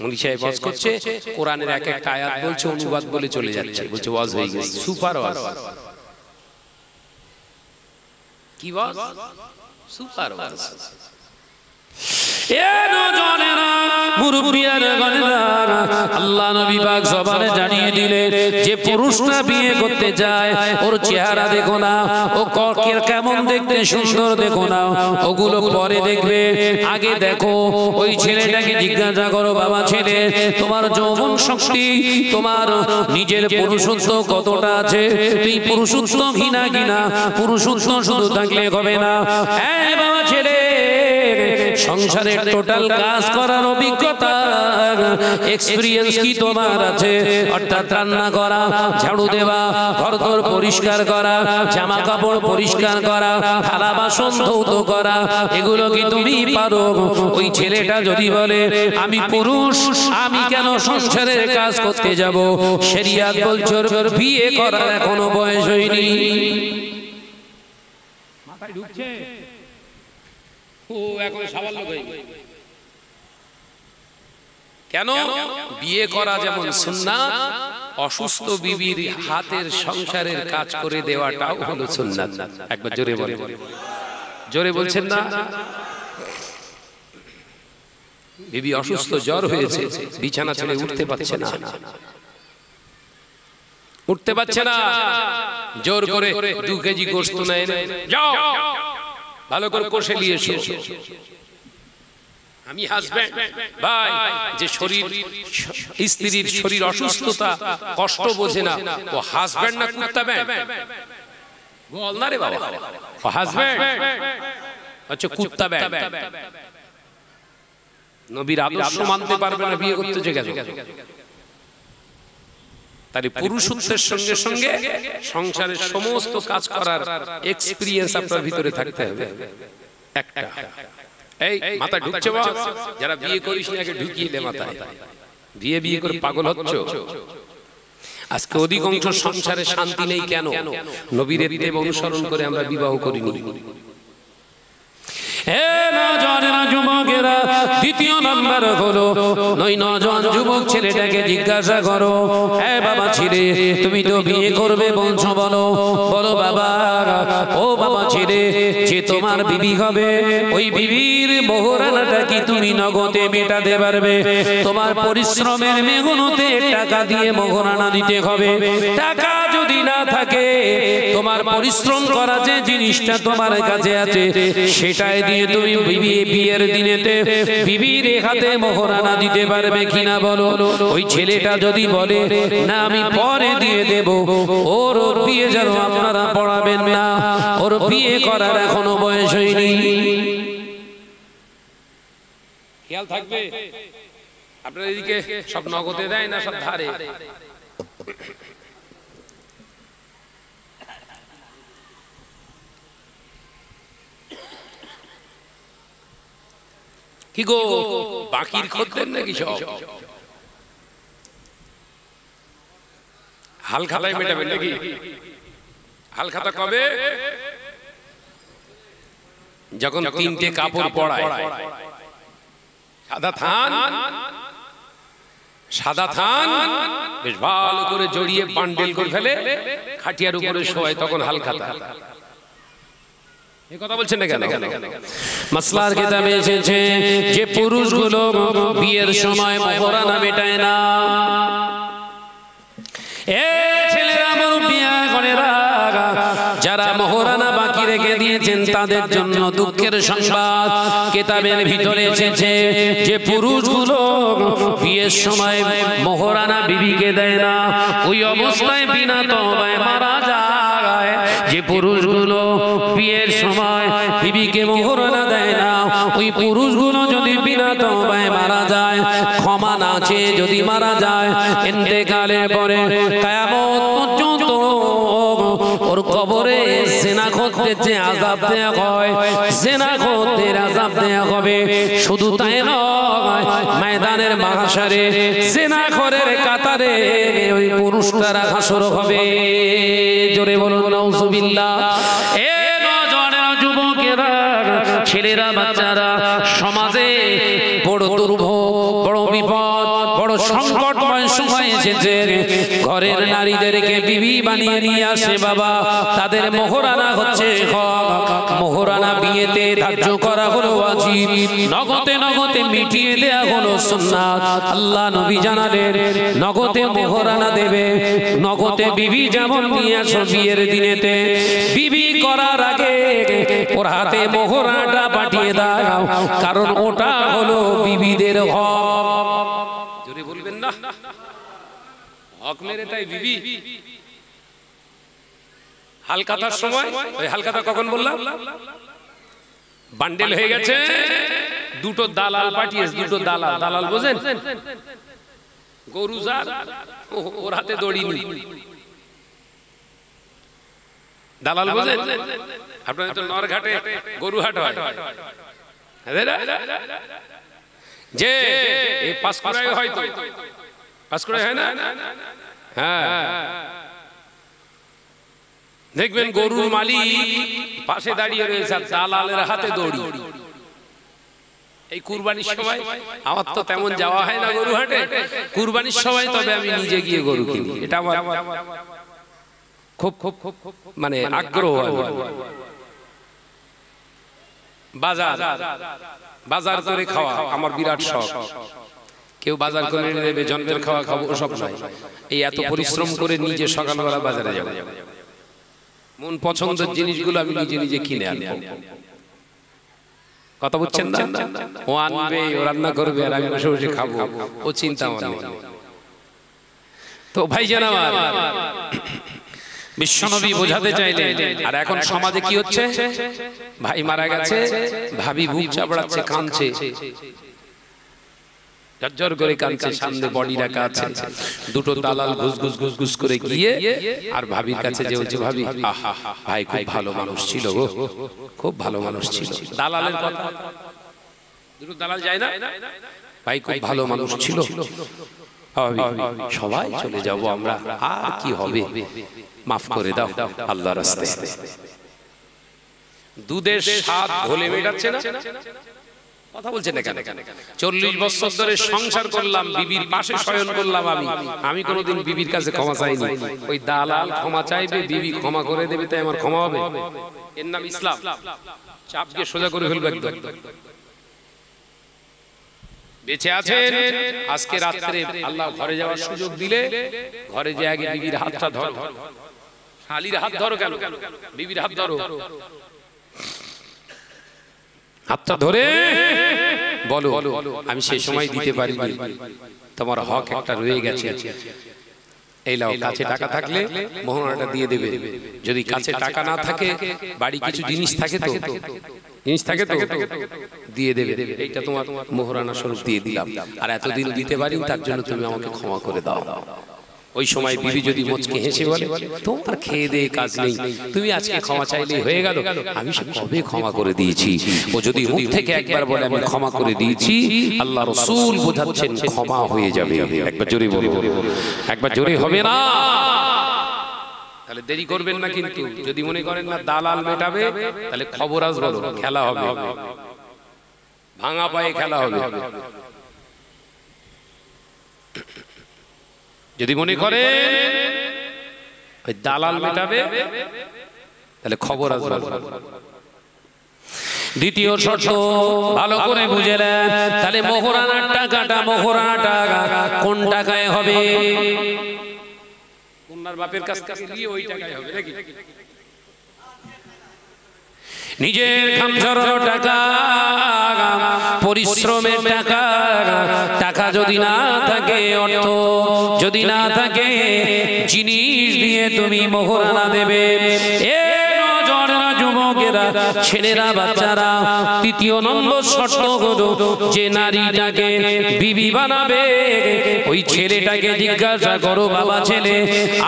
মুনি সাহেব ওয়াজ করছে, কোরআনের একটা আয়াত বলছে, অনুবাদ বলে চলে যাচ্ছে, বলছে ওয়াজ হয়ে গেছে, সুপার ওয়াজ। কি ওয়াজ? সুপার ওয়াজ। আল্লাহ নবী পাক সবারে জানিয়ে দিলেন, যে পুরুষটা বিয়ে করতে যায় ওর চেহারা দেখো না, ও কেমন দেখতে সুন্দর দেখো না, ওগুলো পরে দেখবে। আগে দেখো ওই ছেলেটাকে জিজ্ঞাসা করো, বাবা ছেলে তোমার যৌবন শক্তি, তোমার নিজের পুরুষত্ব কতটা আছে? তুই পুরুষত্ব ঘৃণা কিনা? পুরুষত্ব শুধু থাকলে হবে না। হ্যাঁ বাবা ছেলে, সংসারের টোটাল কাজ করার অভিজ্ঞতা, এক্সপেরিয়েন্স কি তোমার আছে? অর্থাৎ রান্না করা, ঝাড়ু দেওয়া, ঘরদোর পরিষ্কার করা, জামা কাপড় পরিষ্কার করা, থালা বাসন ধৌত করা, এগুলো কি তুমি পারো? ওই ছেলেটা যদি বলে আমি পুরুষ, আমি কেন সংসারের কাজ করতে যাব? শরিয়ত বলছে বিয়ে করার এখনো বয়স হয়নি। মাথায় ঢুকছে? ও এখন সাবাল লোক হয়ে গেছে। কেন? বিয়ে করা যেমন সুন্নাত, অসুস্থ বিবির হাতের সংসারের কাজ করে দেওয়াটাও হলো সুন্নাত। একবার জোরে বলেন। জোরে বলছেন না? বিবি অসুস্থ, জ্বর হয়েছে, বিছানা ছেড়ে উঠতে পারছে না, উঠতে পারছে না, জোর করে 2 কেজি গোশত নেয়, যাও ভালো করে কষে নিয়ে এসো। আমি হাজবেন্ড ভাই, যে শরীর স্ত্রীর শরীর অসুস্থতা কষ্ট বোঝে না, ও হাজবেন্ড না কুত্তা ব্যান্ড? বল না রে বাবা, ও হাজবেন্ড আচ্ছা কুত্তা ব্যান্ড। নবীর আদর্শ মানতে পারবে না, বিয়ে করতে গেছে। তাই পুরুষত্বের সঙ্গে সঙ্গে সংসারের সমস্ত কাজ করার এক্সপেরিয়েন্স আপনার ভিতরে থাকতে হবে। একটা এই মাথা ঢুকছে বা যারা বিয়ে করিস না, আগে ঢুকিয়ে দে মাথায়। বিয়ে বিয়ে করে পাগল হচ্ছ। আজকে অধিকাংশ সংসারে শান্তি নেই কেন? নবীর দেব অনুসরণ করে আমরা বিবাহ করিনি। দ্বিতীয় নাম্বার হলো, নয়জন যুবক ছেলেটাকে জিজ্ঞাসা করো, হ্যাঁ বাবা ছেলে তুমি তো বিয়ে করবে বলছো, বলো বলো বাবা। ও বাবা ছেলে, যে তোমার বিবি হবে, ওই বিবির মোহরানাটা কি তুমি নগদে মেটাতে পারবে? তোমার পরিশ্রমের মেহনতে টাকা দিয়ে মোহরানা দিতে হবে। টাকা যদি না থাকে, তোমার পরিশ্রম করা যে জিনিসটা তোমার কাছে আছে, সেটাই দিয়ে তুমি বিয়ের দিনেতে বিবির হাতে মোহরানা দিতে পারবে কিনা বলো। ওই ছেলেটা যদি বলে না আমি পরে দিয়ে দেব, ওর বিয়ে যেন আপনারা পড়াবেন না, ওর বিয়ে করার এখনো বয়স হয়নি। খেয়াল থাকবে। আপনার এদিকে সব নগদে দেয় না, সব ধারে। কি গো, বাকির খদ্দের নাকি সব? হাল খাতায় মেটাবেন নাকি? হাল খাতা কবে? যখন তিনটে কাপড় পরায়, সাদা থান বেশ ভালো করে জড়িয়ে বান্ডেল করে ফেলে, খাটিয়ার উপরে শোয়, তখন হাল খাতা। এই কথা বলছেন না কেন? মাসলার কিতাবে এসেছে যে পুরুষগুলো বিয়ের সময় মোহরানা মেটায় না, এ ছেলেরা মুরব্বিয়া ঘরেরা, যারা মোহরানা বাকি রেখে দিয়েছেন তাদের জন্য দুঃখের সংবাদ। কিতাবের ভিতরে এসেছে যে পুরুষগুলো বিয়ের সময় মোহরানা বিবিকে দেয় না, ওই অবস্থায় বিনা তওবায় মারা যায়। যে পুরুষগুলো বিয়ের সময় বিবিকে মোহরানা দেয় না, ওই পুরুষগুলো যদি বিনা তওবায় মারা যায়, ক্ষমা না চেয়ে যদি মারা যায়, ইন্তেকালের পরে কিয়ামত পর্যন্ত ওর কবরে জিনা করতে আযাব দেয়া হয়, জিনা করতে আযাব দেয়া হবে। শুধু তাই নয়, ময়দানের মাহশারে জিনাখোরের কাতারে ওই পুরুষটারা হাসর হবে। জোরে বলুন নাউজুবিল্লাহ। এ নওজোয়ান যুবকেরা, ছেলেরা, বাচ্চারা, সমাজে বড় দুর্ভোগ, বড় বিপদ, বড় সংকটময় সময় এসেছে। ঘরের নারীদেরকে বিবি বানিয়ে নিয়ে আসে বাবা, তাদের মোহরানা হচ্ছে হক। মোহরানা বিয়েতে ধার্য করা হলো ওয়াজিব, নগদে নগদে মিটিয়ে দেয়া হলো সুন্নাত। আল্লাহ নবী জানালেন নগদে মোহরানা দেবে, নগদে বিবি যেমন নিয়ে আসো বিয়ের দিনেতে, বিবি করার আগে ওর হাতে মোহরানাটা পাঠিয়ে দাও, কারণ ওটা হলো বিবিদের হক। জোরে বলবেন না, হক মেরে তাই বিবি। হালকাতার সময়, ওই হালকাতা কখন বললাম, বান্ডেল হয়ে গেছে, দুটো দালাল পাঠিয়েছে, দুটো দালাল। দালাল বোঝেন? গরু যার, ওর হাতে দড়ি নেই। দালাল বোঝেন? আপনাদের তো নরঘাটে গরু হাট হয়, যে এই পাঁশকুড়ায় হয়তো, পাঁশকুড়ায় হয় না? হ্যাঁ, দেখবেন গরুর মালিক পাশে দাঁড়িয়ে রয়েছে, দালালের হাতে দড়ি। এই কুরবানির সময় আমার তো তেমন যাওয়া হয় না গরু হাটে, কুরবানির সময় তবে আমি নিজে গিয়ে গরু কিনি, এটা আমার খুব খুব মানে আগ্রহ। বাজার বাজার করে খাওয়া আমার বিরাট শখ। কেউ বাজার করে এনে দেবে, জন্মের খাওয়া খাবো ওসব নয়। এই এত পরিশ্রম করে নিজে সকালবেলা বাজারে যাবো, মন পছন্দের জিনিসগুলো আমি নিজে নিজে কিনে আনবো। কথা বুঝছেন না? ও আনবে, ও রান্না করবে, আর আমি বসে বসে খাবো, ও চিন্তা আমার নেই। তো ভাইজান আমার, বিশ্বনবী বোঝাতে চাইলেন। আর এখন সমাজে কি হচ্ছে? ভাই মারা গেছে, ভাবি বুক চাপড়াচ্ছে, কাঁদছে, ঝরঝর করে কাঁদছে, সামনে বডি রাখা আছে। দুটো দালাল ঘুষ ঘুষ ঘুষ ঘুষ করে গিয়ে আর ভাবির কাছে যে বলছে, ভাবি আহা ভাই খুব ভালো মানুষ ছিল গো, খুব ভালো মানুষ ছিল। দালালের কথা, দুটো দালাল যায় না, ভাই খুব ভালো মানুষ ছিল, সবাই চলে যাব আমরা, আর কি হবে, মাফ করে দাও আল্লাহর রাস্তায়। দুধের স্বাদ ঘোলে মেটাচ্ছে না? কথা বলছেন না কেন? 40 বছর ধরে সংসার করলাম, বিবির পাশে শয়ন করলাম, আমি কোনোদিন বিবির কাছে ক্ষমা চাইনি। ওই দালাল ক্ষমা চাইবে, বিবি ক্ষমা করে দেবে, তাই আমার ক্ষমা হবে? এর নাম ইসলাম? চাপকে সোজা করে ফেলবে একদম। বেঁচে আছেন, আজকে রাত্রে আল্লাহ ঘরে যাওয়ার সুযোগ দিলে ঘরে যে আগে বিবির হাতটা ধরো, শালির হাত ধরো, কেন বিবির হাত ধরো, হাতটা ধরে বলো আমি সেই সময় দিতে পারিনি, তোমার হক একটা রয়ে গেছে, এই লাও, কাছে টাকা থাকলে মোহরানাটা দিয়ে দেবে, যদি কাছে টাকা না থাকে, বাড়ি কিছু জিনিস থাকে তো, দিয়ে দেবে, এইটা তোমার মোহরানা স্বরূপ দিয়ে দিলাম, আর এতদিন দিতে পারি, তার জন্য তুমি আমাকে ক্ষমা করে দাও। ওই সময় বিবি যদি মুচকে হেসে বলে তোমার খেয়ে দিয়ে কাজ নেই, তুমি আজকে ক্ষমা চাইলেই হয়ে গেল, আমি সে কবে ক্ষমা করে দিয়েছি। ও যদি মুখ থেকে একবার বলে আমি ক্ষমা করে দিয়েছি, আল্লাহ রাসূল বোঝাচ্ছেন ক্ষমা হয়ে যাবে। একবার জোরে বলো, একবার জোরে হবে না? তাহলে দেরি করবেন না কিন্তু। যদি মনে করেন না দালাল মেটাবে, তাহলে খবর আসবে, খেলা হবে, ভাঙা পায়ে খেলা হবে। যদি মনে করেন ওই দালাল মেটাবে, তাহলে খবর আসবে। দ্বিতীয় শর্ত ভালো করে বুঝে নেন। তাহলে মোহরানার টাকাটা, মোহরানা টাকা কোন টাকায় হবে? কন্যার বাপের কাছ থেকে নিয়ে ওই টাকায় হবে নাকি? নিজের খামখরচের টাকা, পরিশ্রমের টাকা, টাকা যদি না থাকে, অর্থ যদি না থাকে, জিনিস দিয়ে তুমি মোহরানা দেবে। যুবকেরা, ছেলেরা, বাচ্চারা, তৃতীয় নম্বর শর্ত হলো যে নারীটাকে বিবি বানাবে, ওই ছেলেটাকে জিজ্ঞাসা করো, বাবা ছেলে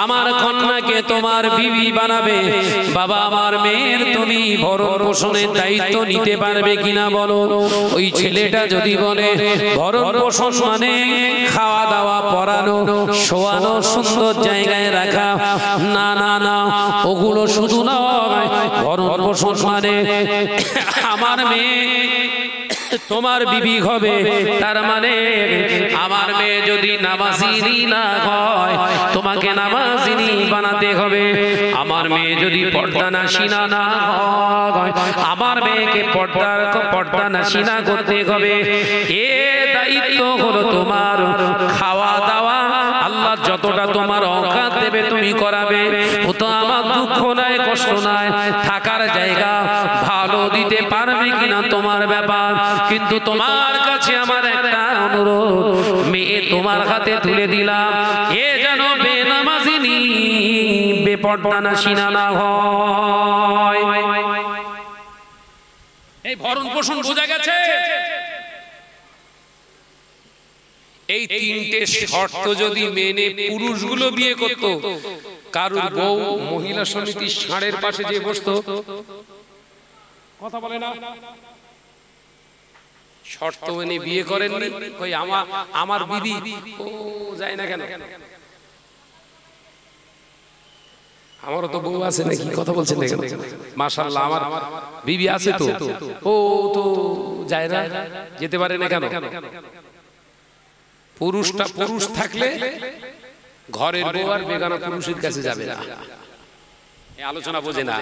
আমার কন্যাকে তোমার বিবি বানাবে, বাবা আমার মেয়ের তুমি ভরণ পোষণের দায়িত্ব নিতে পারবে কিনা বলো। ওই ছেলেটা যদি বলে ভরণ পোষণ মানে খাওয়া দাওয়া, পরানো, শোয়ানো, সুন্দর জায়গায় রাখা, না না না, ওগুলো শুধু নয়, ভরণ পোষণ মানে আমার মেয়ে তোমার বিবি হবে, তার মানে আমার মেয়ে যদি নামাজিনী না হয়, তোমাকে নামাজিনী বানাতে হবে। আমার মেয়ে যদি পর্দানাশীনা না হয়, আমার মেয়েকে পর্দানাশীনা করতে হবে। এ দায়িত্ব হলো তোমার। খাওয়া দাওয়া আল্লাহ যতটা তোমার অকাত দেবে তুমি করাবে। ও তো আমার দুঃখ নাই, কষ্ট নাই, থাকার জায়গা ভালো দিতে পারবে কিনা তোমার ব্যাপার। কিন্তু তোমার কাছে আমার একটা অনুরোধ, মেয়ে তোমার হাতে তুলে দিলাম, এ যেন বেনামাজিনী, বেপর্দানাশীনা না হয়। এই ভরণ পোষণ বোঝা গেছে। এই তিনটে শর্ত যদি মেনে পুরুষগুলো বিয়ে করত, কারুর বউ মহিলা সমিতির ষাঁড়ের পাশে যে বসতো, কথা বলে না, শর্ত মেনে বিয়ে করেননি, কই আমার বিবি ও যায় না কেন, আমারও তো বউ আছে নাকি, কথা বলছেন না কেন, মাশাআল্লাহ আমার বিবি আছে তো, ও তো যায় না, যেতে পারে না কেন? পুরুষটা পুরুষ থাকলে ঘরের বউ আর বেগানা পুরুষের কাছে যাবে না। এই আলোচনা বোঝে না।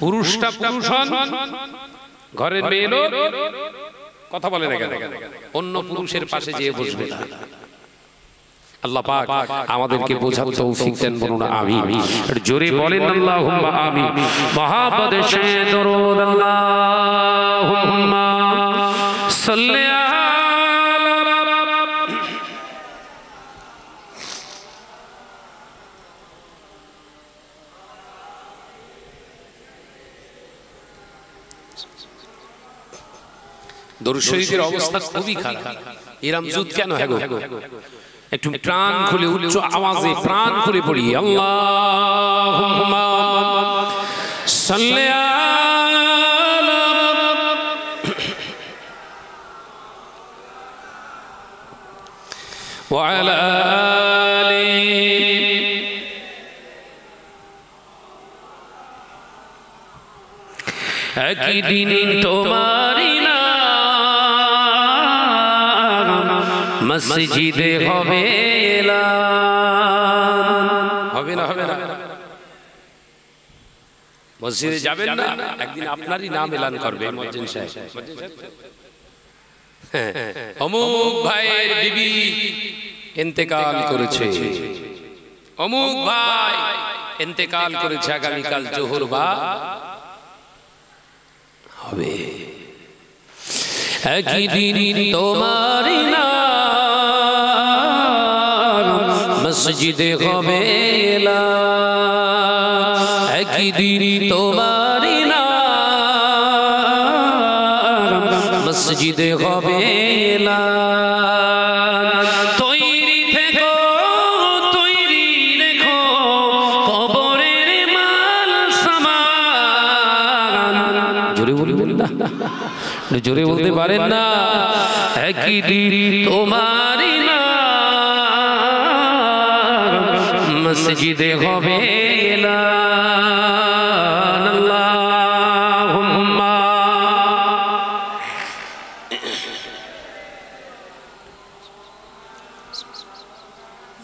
পুরুষটা পুরুষ হন, ঘরের মেয়ে লোক, কথা বলে না কেন, অন্য পুরুষের পাশে যেয়ে বসবে না। আল্লাহ পাক আমাদেরকে বোঝার তৌফিক দেন, বলুন আমিন। জোরে বলেন আল্লাহুম্মা আমিন। মহাপদে সে দরুদ আল্লাহুম্মা সাল্লি দরুদ শরীফের অবস্থা খুবই খারাপ। এরম জুত কেন হয় গো? একটু প্রাণ খুলে উচ্চ আওয়াজে প্রাণ খুলে পড়ি, আল্লাহুম্মা সাল্লি আলা ওয়া আলা আলি একদিন তোমারি মসজিদে হবে হবে না, হবে না, মসজিদে যাবেন না, একদিন আপনারই নাম এলান করবে মুয়াজ্জিন সাহেব, অমুক ভাইয়ের বিবি ইন্তেকাল করেছে, অমুক ভাই ইন্তেকাল করেছে, আগামীকাল জোহর বা হবে। একদিন তোমারই নাম মসজিদে হবে একদিন তোমারই নাম মসজিদে হবে তৈরি থেকো, তৈরি জোরে বলতে পারেন না? একদিন তোমারই নাম মসজিদে হবে এলান। আল্লাহুম্মা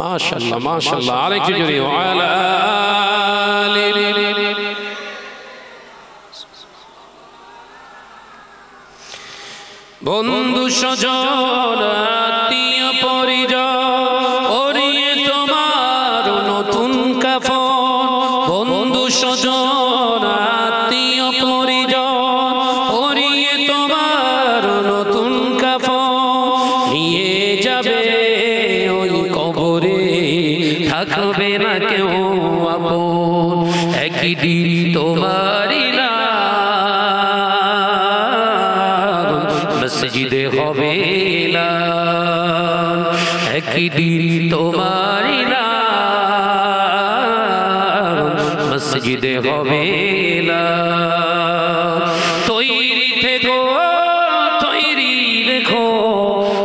মাশাআল্লাহ মাশাআল্লাহ। আরেকটু জোরে ওয়ালা বন্ধু স্বজন আত্মীয় পরিজন ওরিয়ে তোমার নতুন কাফন। বন্ধু স্বজন আত্মীয় পরিজন ওরিয়ে তোমার নতুন কাফন। নিয়ে যাবে ওই কবরে থাকবে না কেউ আপন। একদিন তোমারই মসজিদে হবে এলান। একদিন তোমারই নাম মসজিদে হবে এলান। তৈরি থেকো তৈরি রেখো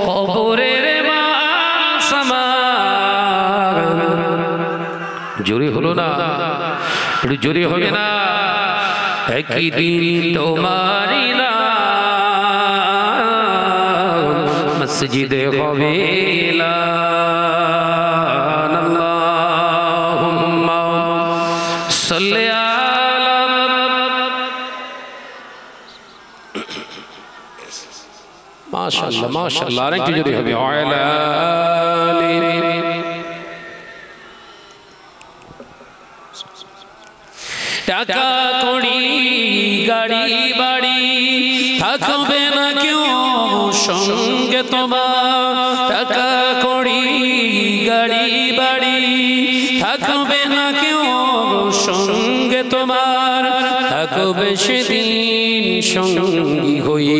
কবরের মান সামান। জোরে হলো না? একটু জোরে হবে না? একদিন তোমারই মসজিদে হবে এলান। আল্লাহুম্মা সাল্লি আলা মাশাআল্লাহ মাশাআল্লাহ। আরেকটু জোরে হবে ওয়ালা টাকা কড়ি গাড়ি বাড়ি থাকবে না কেউ সঙ্গে তোমার। টাকা কড়ি গাড়ি বাড়ি থাকবে না কেউ সঙ্গে তোমার। থাকবে সেদিন সঙ্গী হয়ে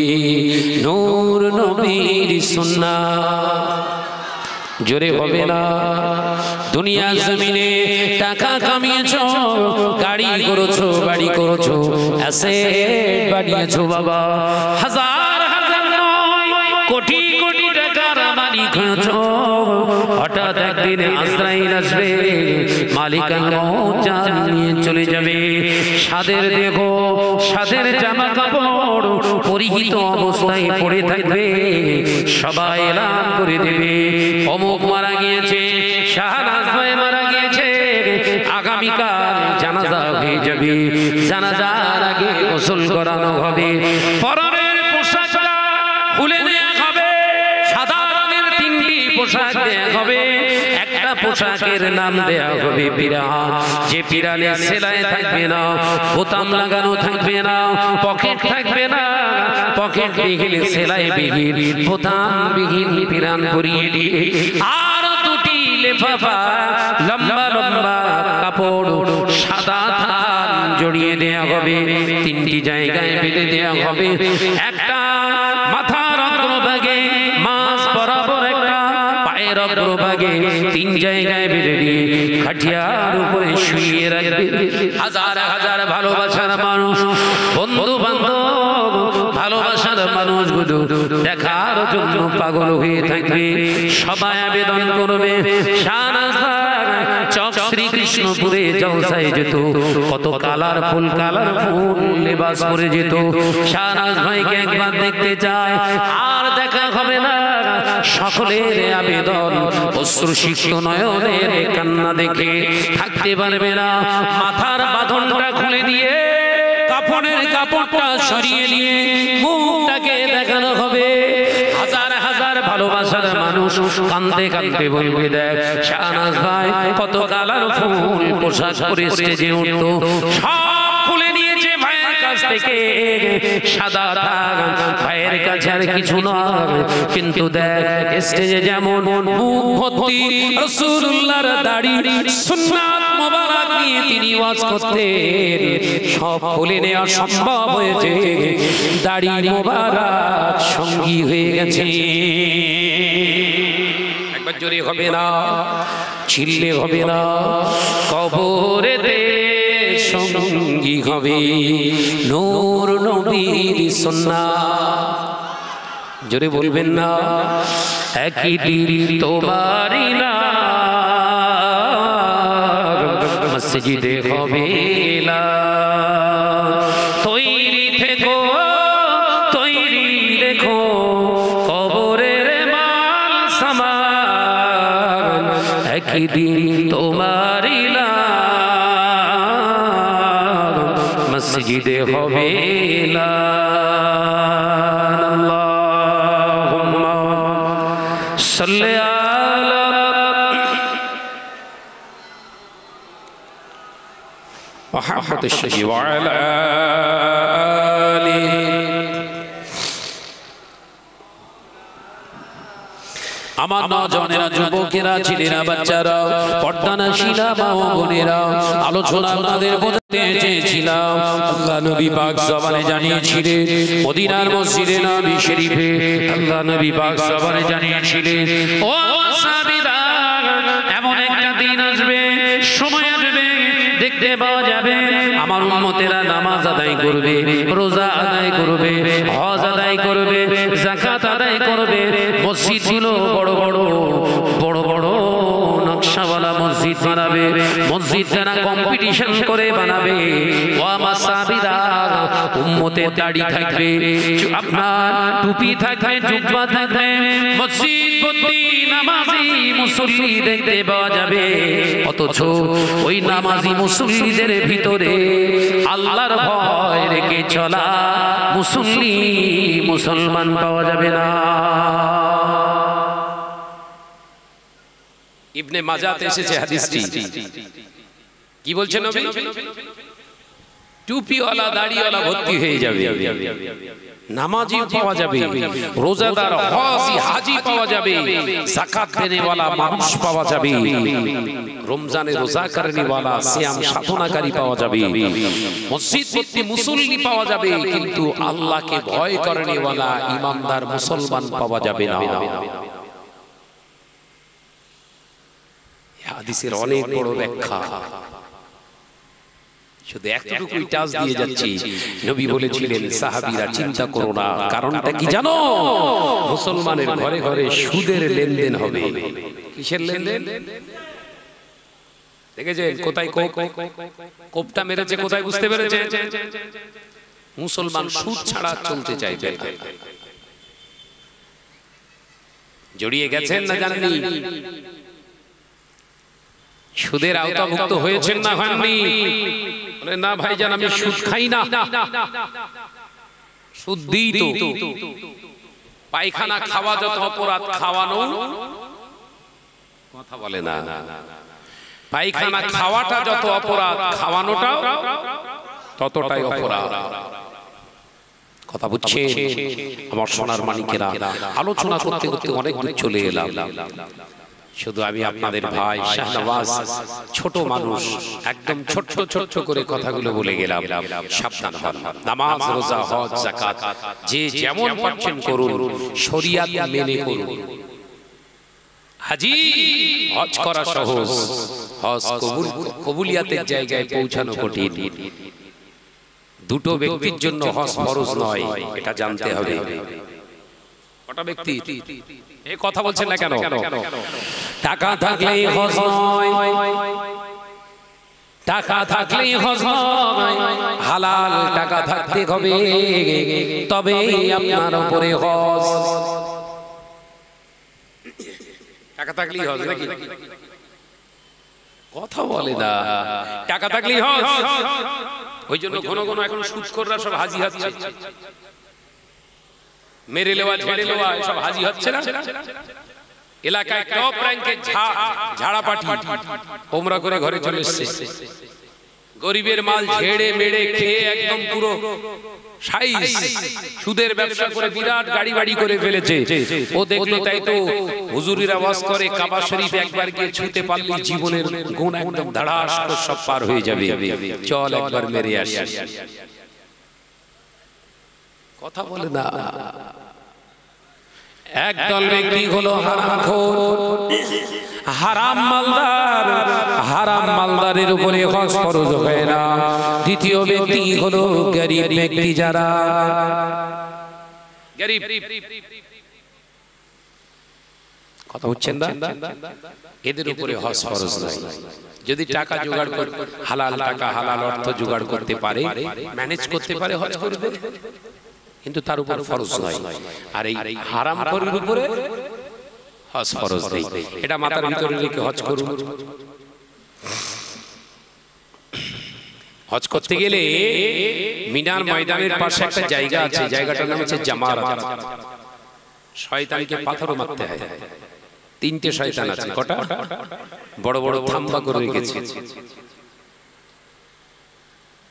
নূর নবীর সুন্নাহ। জোরে হবে না? দুনিয়া জমিনে টাকা কামিয়েছো, গাড়ি করেছো, বাড়ি করেছো, অ্যাসেট বাড়িয়েছো বাবা। হাজার হাজার নয় কোটি কোটি টাকার মালিক হয়েছো। হঠাৎ একদিন আজরাইল আসবে, মালিকান মউত জান নিয়ে চলে যাবে। সাদের দেখো সাদের জামা কাপড় পরিহিত অবস্থায় পড়ে থাকবে। সবাই এলান করে দেবে অমুক মারা গিয়েছে, শাহনাজ ভাই মারা গিয়েছে, আগামীকাল জানাজা হয়ে যাবে। জানাজার আগে গোসল করানো হবে, পরনের পোশাকটা খুলে দেওয়া হবে। সাদা রঙের তিনটি পোশাক দেওয়া হবে। একটা পোশাকের নাম দেওয়া হবে পিরান। যে পিরানে সেলাই থাকবে না, বোতাম লাগানো থাকবে না, পকেট থাকবে না। পকেট বিহীন সেলাই বিহীন বোতাম বিহীন পিরান পরিয়ে দিয়ে আর দুটি লেফাফা লম্বা লম্বা কাপড় সাদা থান জড়িয়ে দেওয়া হবে। তিনটি জায়গায় বেঁধে দেওয়া হবে। একটা মাথার অগ্রভাগে মাঝ বরাবর, একটা পায়ের অগ্রভাগে, তিন জায়গায় বেঁধে দিয়ে খাটিয়ার উপরে শুইয়ে রাখবে। হাজার হাজার ভালোবাসার মানুষ, বন্ধু বান্ধব, ভালোবাসার মানুষগুলো দেখার জন্য পাগল হয়ে থাকবে। সবাই আবেদন করবে শাহনাজ চক শ্রীকৃষ্ণপুরে জলসায় যেত, কত কালারফুল কালারফুল লেবাস পরে যেত। শাহনাজ ভাইকে একবার দেখতে চায়, আর দেখা হবে না। সকলের আবেদন অশ্রুসিক্ত নয়নের কান্না দেখে থাকতে পারবে না। মাথার বাঁধনটা খুলে দিয়ে কাপড়ের কাপড়টা সরিয়ে নিয়ে মুখটাকে দেখানো হবে। হাজার হাজার ভালোবাসার মানুষ কাঁদতে কাঁদতে বলবে, দেখ শাহনাজ ভাই কত কালারফুল পোশাক পরে স্টেজে উঠতো, সব খুলে নিয়েছে ভাইয়ের কাছ থেকে। সাদা দাগ ভাইয়ের কাছে আর কিছু নয়, কিন্তু দেখ স্টেজে যেমন মুখ ভর্তি রাসূলুল্লাহর দাড়ি সুন্নাত মোবারক নিয়ে তিনি ওয়াজ করতেন, সব খুলে নেওয়া সম্ভব হয়েছে। দাড়ি মোবারক সঙ্গী হয়ে গেছে। একবার জোরে হবে না, চিল্লে হবে না। কবরেতে সঙ্গী হবে নূর নবীর সুন্নাত। জোরে বলবেন না, একই দিন তোমারই নাম মসজিদে হবে না। তৈরি থেকো, তৈরি রেখো কবরের মাল সামান, একই দিন তোমারই নাম মসজিদে হবে না। صلی علی محمد الشفیع وعلی آلہ۔ আমার নজনেরা, যুবকেরা, ছেলেরা, বাচ্চারা, পর্দানাশীরা, মা ও বোনেরা, আলোচনা আপনাদের বোঝাতে চেয়েছিলাম। আল্লাহ নবী পাক জবানে জানিয়েছিলেন, মদিনার মসজিদে নবী শরীফে আল্লাহ নবী পাক জবানে জানিয়েছিলেন, ও সাহাবীরা, এমন একটা দিন আসবে, সময় আসবে, দেখতে পাওয়া যাবে আমার উম্মতেরা নামাজ আদায় করবে, রোজা আদায় করবে, হজ আদায় করবে, যাকাত আদায় করবে, মসজিদগুলো বড় বড় বড় বড় নকশাওয়ালা মসজিদ বানাবে, মসজিদ যারা কম্পিটিশন করে বানাবে। ও আমার সাহাবীরা, উম্মতের দাড়ি থাকবে, আপনার টুপি থাকবে, জুব্বা থাকবে, মসজিদ ভর্তি নামাজি মুসল্লি দেখতে পাওয়া যাবে। অথচ ওই নামাজি মুসল্লিদের ভিতরে আল্লাহর ভয় রেখে চলা মুসল্লি মুসলমান পাওয়া যাবে না। ইবনে মাজাতে এসেছে হাদিসটি, কি বলছেন নবী? টুপিওয়ালা দাড়িওয়ালা ভর্তি হয়ে যাবে, নামাজি পাওয়া যাবে, রোজাদার হাজি হাজি পাওয়া যাবে, যাকাত দেনেওয়ালা মানুষ পাওয়া যাবে, রমজানে রোজা করেনেওয়ালা সিয়াম সাধনাকারী পাওয়া যাবে, মসজিদ ভর্তি মুসল্লি পাওয়া যাবে, কিন্তু আল্লাহকে ভয় করেনেওয়ালা ইমানদার মুসলমান পাওয়া যাবে না। হাদিসের অনেক বড় ব্যাখ্যা, শুধু এতটুকু টাচ দিয়ে যাচ্ছি। নবী বলেছিলেন, সাহাবীরা চিন্তা করো না, কারণটা কি জানো? মুসলমানের ঘরে ঘরে সুদের লেনদেন হবে। কিসের লেনদেন? দেখেছেন কোথায় কোপটা মেরেছে, কোথায় বুঝতে পেরেছে? মুসলমান সুদ ছাড়া চলতে চাইবে না। জড়িয়ে গেছেন না জানেননি? সুদের আওতাভুক্ত হয়েছেন না হননি? বলে না ভাইজান, আমি সুদ খাই না। সুদ দিই তো। পায়খানা খাওয়া যত অপরাধ, খাওয়ানো কথা বলে না। পায়খানা খাওয়াটা যত অপরাধ, খাওয়ানোটাও ততটাই অপরাধ। কথা বুঝছেন আমার সোনার মানিকেরা? আলোচনা করতে করতে অনেক দূর চলে এলাম। শুধু আমি আপনাদের ভাই শাহনওয়াজ, ছোট মানুষ, একদম ছোট্ট ছোট্ট করে কথাগুলো বলে গেলাম। সাবধান হন, নামাজ, রোজা, হজ, যাকাত যে যেমন পাচ্ছেন করুন, শরিয়াত মেনে করুন। হাজি হজ করা সহজ, হজ কবুলিয়াতের জায়গায় পৌঁছানো কঠিন। দুটো ব্যক্তির জন্য হজ ফরজ নয়, এটা জানতে হবে। কটা ব্যক্তি? এই কথা বলছেন না কেন? টাকা থাকলেই হজ নয়, টাকা থাকলেই হজ নয়, হালাল টাকা থাকতে হবে, তবেই আপনার উপরে হজ। টাকা থাকলেই হজ নাকি? কথা বলে না। টাকা থাকলেই হজ। ওই জন্য ঘন ঘন এখন সুদখোররা সব হাজি হচ্ছে, মেরে লেওয়া, ঝেড়ে লেওয়া, সব হাজি হচ্ছে না। এলাকায় টপ র্যাঙ্কের ঝাড়া পাঠি ওমরা করে ঘরে চলে এসেছে। গরিবের মাল ঝেড়ে মেরে খেয়ে একদম পুরো সাইজ, সুদের ব্যবসা করে বিরাট গাড়ি বাড়ি করে ফেলেছে। ও দেখলো, তাই তো হুজুরিরা ওয়াজ করে, কাবা শরীফ একবার গিয়ে ছুঁতে পারলে জীবনের গুণ একদম ধাড়াস করে সব পার হয়ে যাবে, চল একবার মেরে আসি। কথা বলে না। একদল ব্যক্তি হলো হারামখোর, হারাম মালদার, হারাম হারাম মালদারের উপরে হজ ফরজ হয় না। দ্বিতীয় ব্যক্তি হলো গরিব ব্যক্তি, যারা গরিব, কথা হচ্ছেন না, এদের উপরে হজ ফরজ নয়। যদি টাকা জোগাড় করে, হালাল টাকা হালাল অর্থ জোগাড় করতে পারে, ম্যানেজ করতে পারে, হজ করবে, কিন্তু তার উপর ফরজ নয়। আর এই হারাম করার উপরে হজ ফরজ নেই। এটা মাথার ভিতরে রেখে হজ করুন। হজ করতে গেলে মিনার ময়দানের পাশে একটা জায়গা আছে, জায়গাটার নাম হচ্ছে জামারাত। শয়তানকে পাথর মারতে হয়। 3টে শয়তান আছে। কটা? বড় বড় থাম্বা করে রেখেছে।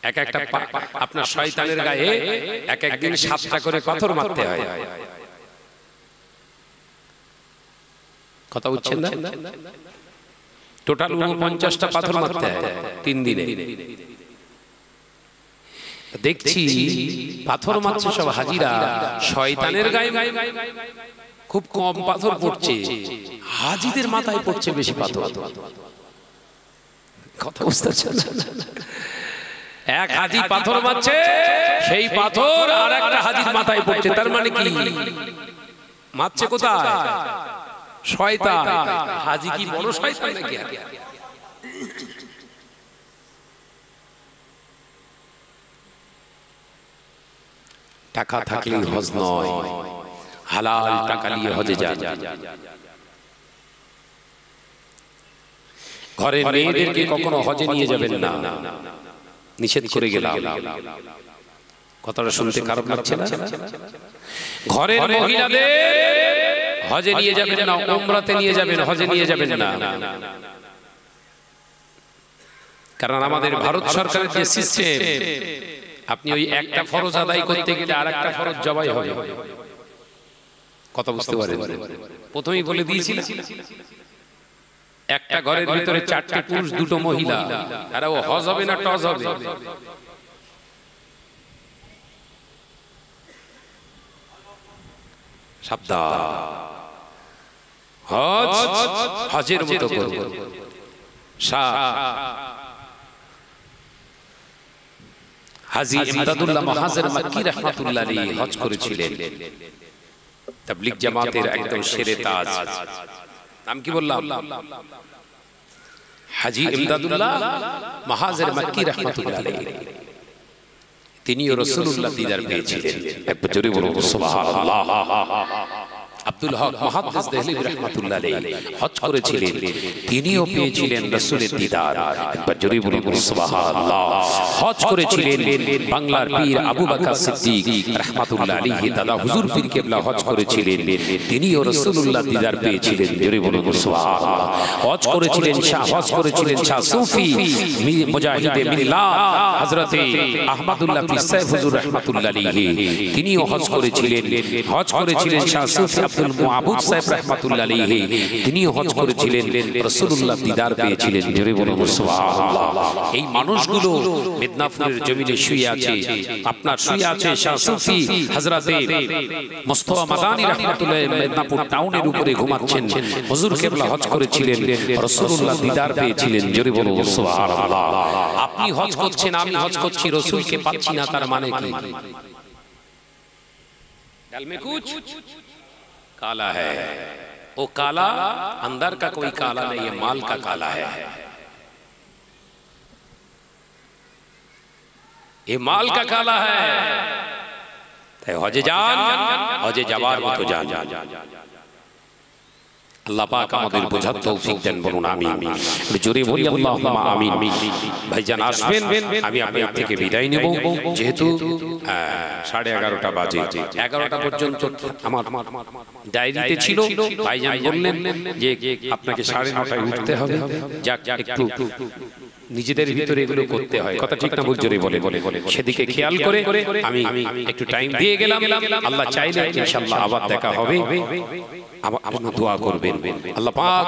এক একটা আপনার শয়তানের গায়ে এক একদিন 7টা করে পাথর মারতে হয়। কথা বুঝছেন না? টোটাল 49টা পাথর মারতে হয় 3 দিনে। দেখছি পাথর মারছে সব হাজিরা, শয়তানের গায়ে খুব কম পাথর পড়ছে, হাজিদের মাথায় পড়ছে বেশি পাথর। কথা বুঝতে পারছেন? এক হাজি পাথর মারছে, সেই পাথর আর একটা হাজির মাথায় পড়ছে। তার মানে কি? মারছে কোথায়? শয়তান। হাজি কি বড় শয়তান নাকি? টাকা থাকলেই হজ নয়, হালাল টাকা নিয়ে হজে যান। ঘরের মেয়েদেরকে কখনো হজে নিয়ে যাবেন না, নিষেধ করে গেলাম। কথাটা শুনতে খারাপ লাগছে না? ঘরের মহিলাদের হজে নিয়ে যাবেন না, উমরাতে নিয়ে যাবেন, হজে নিয়ে যাবেন না। কারণ আমাদের ভারত সরকারের যে সিস্টেম, আপনি ওই একটা ফরজ আদায় করতে গেলে আর একটা ফরজ জবাই হবে। কথা বুঝতে পারেন? প্রথমেই বলে দিয়েছি, একটা ঘরের ভিতরে 4টে পুরুষ 2টো মহিলা, আর ও হজ হবে না টজ হবে? সাবধান, হজ হজের মতো করব। হাজী ইমদাদুল্লাহ মুহাজির মক্কি রাহমাতুল্লাহ আলাইহি হজ করেছিলেন। তাবলীগ জামাতের একদম শেরে তাজ। নাম কি বললাম? হাজী ইমদাদুল্লাহ মুহাজির মক্কি রাহমাতুল্লাহ আলাইহি। তিনিও রাসূলুল্লাহ দিদার পেয়েছিলেন। একবার জোরে বলুন সুবহানাল্লাহ। আব্দুল হক মুহাদ্দিস দেহলভী রাহমাতুল্লাহ আলাইহি হজ করেছিলেন, তিনিও পেয়েছিলেন রাসূলের দিদার। একবার জোরে বলুন সুবহানাল্লাহ। হজ করেছিলেন বাংলার পীর আবু বকর সিদ্দিক রাহমাতুল্লাহ আলাইহি, দাদা হুজুর পীর কেবলা হজ করেছিলেন, তিনিও রাসূলুল্লাহ দিদার পেয়েছিলেন। জোরে বলুন সুবহানাল্লাহ। হজ করেছিলেন শাহ সুফি মুজাহিদে মিল্লাত হযরতে আহমদুল্লাহ পীর সাহেব হুজুর রাহমাতুল্লাহ আলাইহি, তিনিও হজ করেছিলেন। হজ করেছিলেন শাহ সুফি আব্দুল মুআবুদ সাহেব রাহমাতুল্লাহ আলাইহি, তিনিও হজ করেছিলেন, রাসূলুল্লাহ দিদার পেয়েছিলেন। জোরে বলুন সুবহানাল্লাহ। এই মানুষগুলো মেদিনীপুরের জমিনে শুয়ে আছে। আপনার শুয়ে আছে শাহ সুফি হযরতে মুস্তাফা মাদানী রাহমাতুল্লাহ, মেদিনীপুর টাউনের উপরে ঘুমাচ্ছেন। হুজুর কেবলা হজ করেছিলেন, রাসূলুল্লাহ দিদার পেয়েছিলেন। জোরে বলুন সুবহানাল্লাহ। আপনি হজ করছেন, আমি হজ করছি, রাসূলকে পাচ্ছি না, তার মানে কি? दिल में कुछ काला है, वो काला अंदर का कोई काला नहीं है, माल का काला है। ये माल का काला है। हजे जान, हजे जवार मत जान। আল্লাহ পাক আমাদের বোঝার তৌফিক দেন, বলুন আমিন। জোরে বলি আল্লাহুম্মা আমিন। ভাইজান আসবেন, আমি আপনার থেকে বিদায় নেব, যেহেতু 11:30 বাজে। 11টা পর্যন্ত আমার ডায়েরিতে ছিল। ভাইজান বললেন যে আপনাকে 9:30টায় উঠতে হবে। যাক, একটু নিজেদের ভিতরে এগুলো করতে হয়। কথা ঠিক না ভুল? জোরে বলে সেদিকে খেয়াল করে আমি একটু টাইম দিয়ে গেলাম। আল্লাহ চাইলে ইনশাআল্লাহ আবার দেখা হবে। আপনারা দোয়া করবেন। আল্লাহ পাক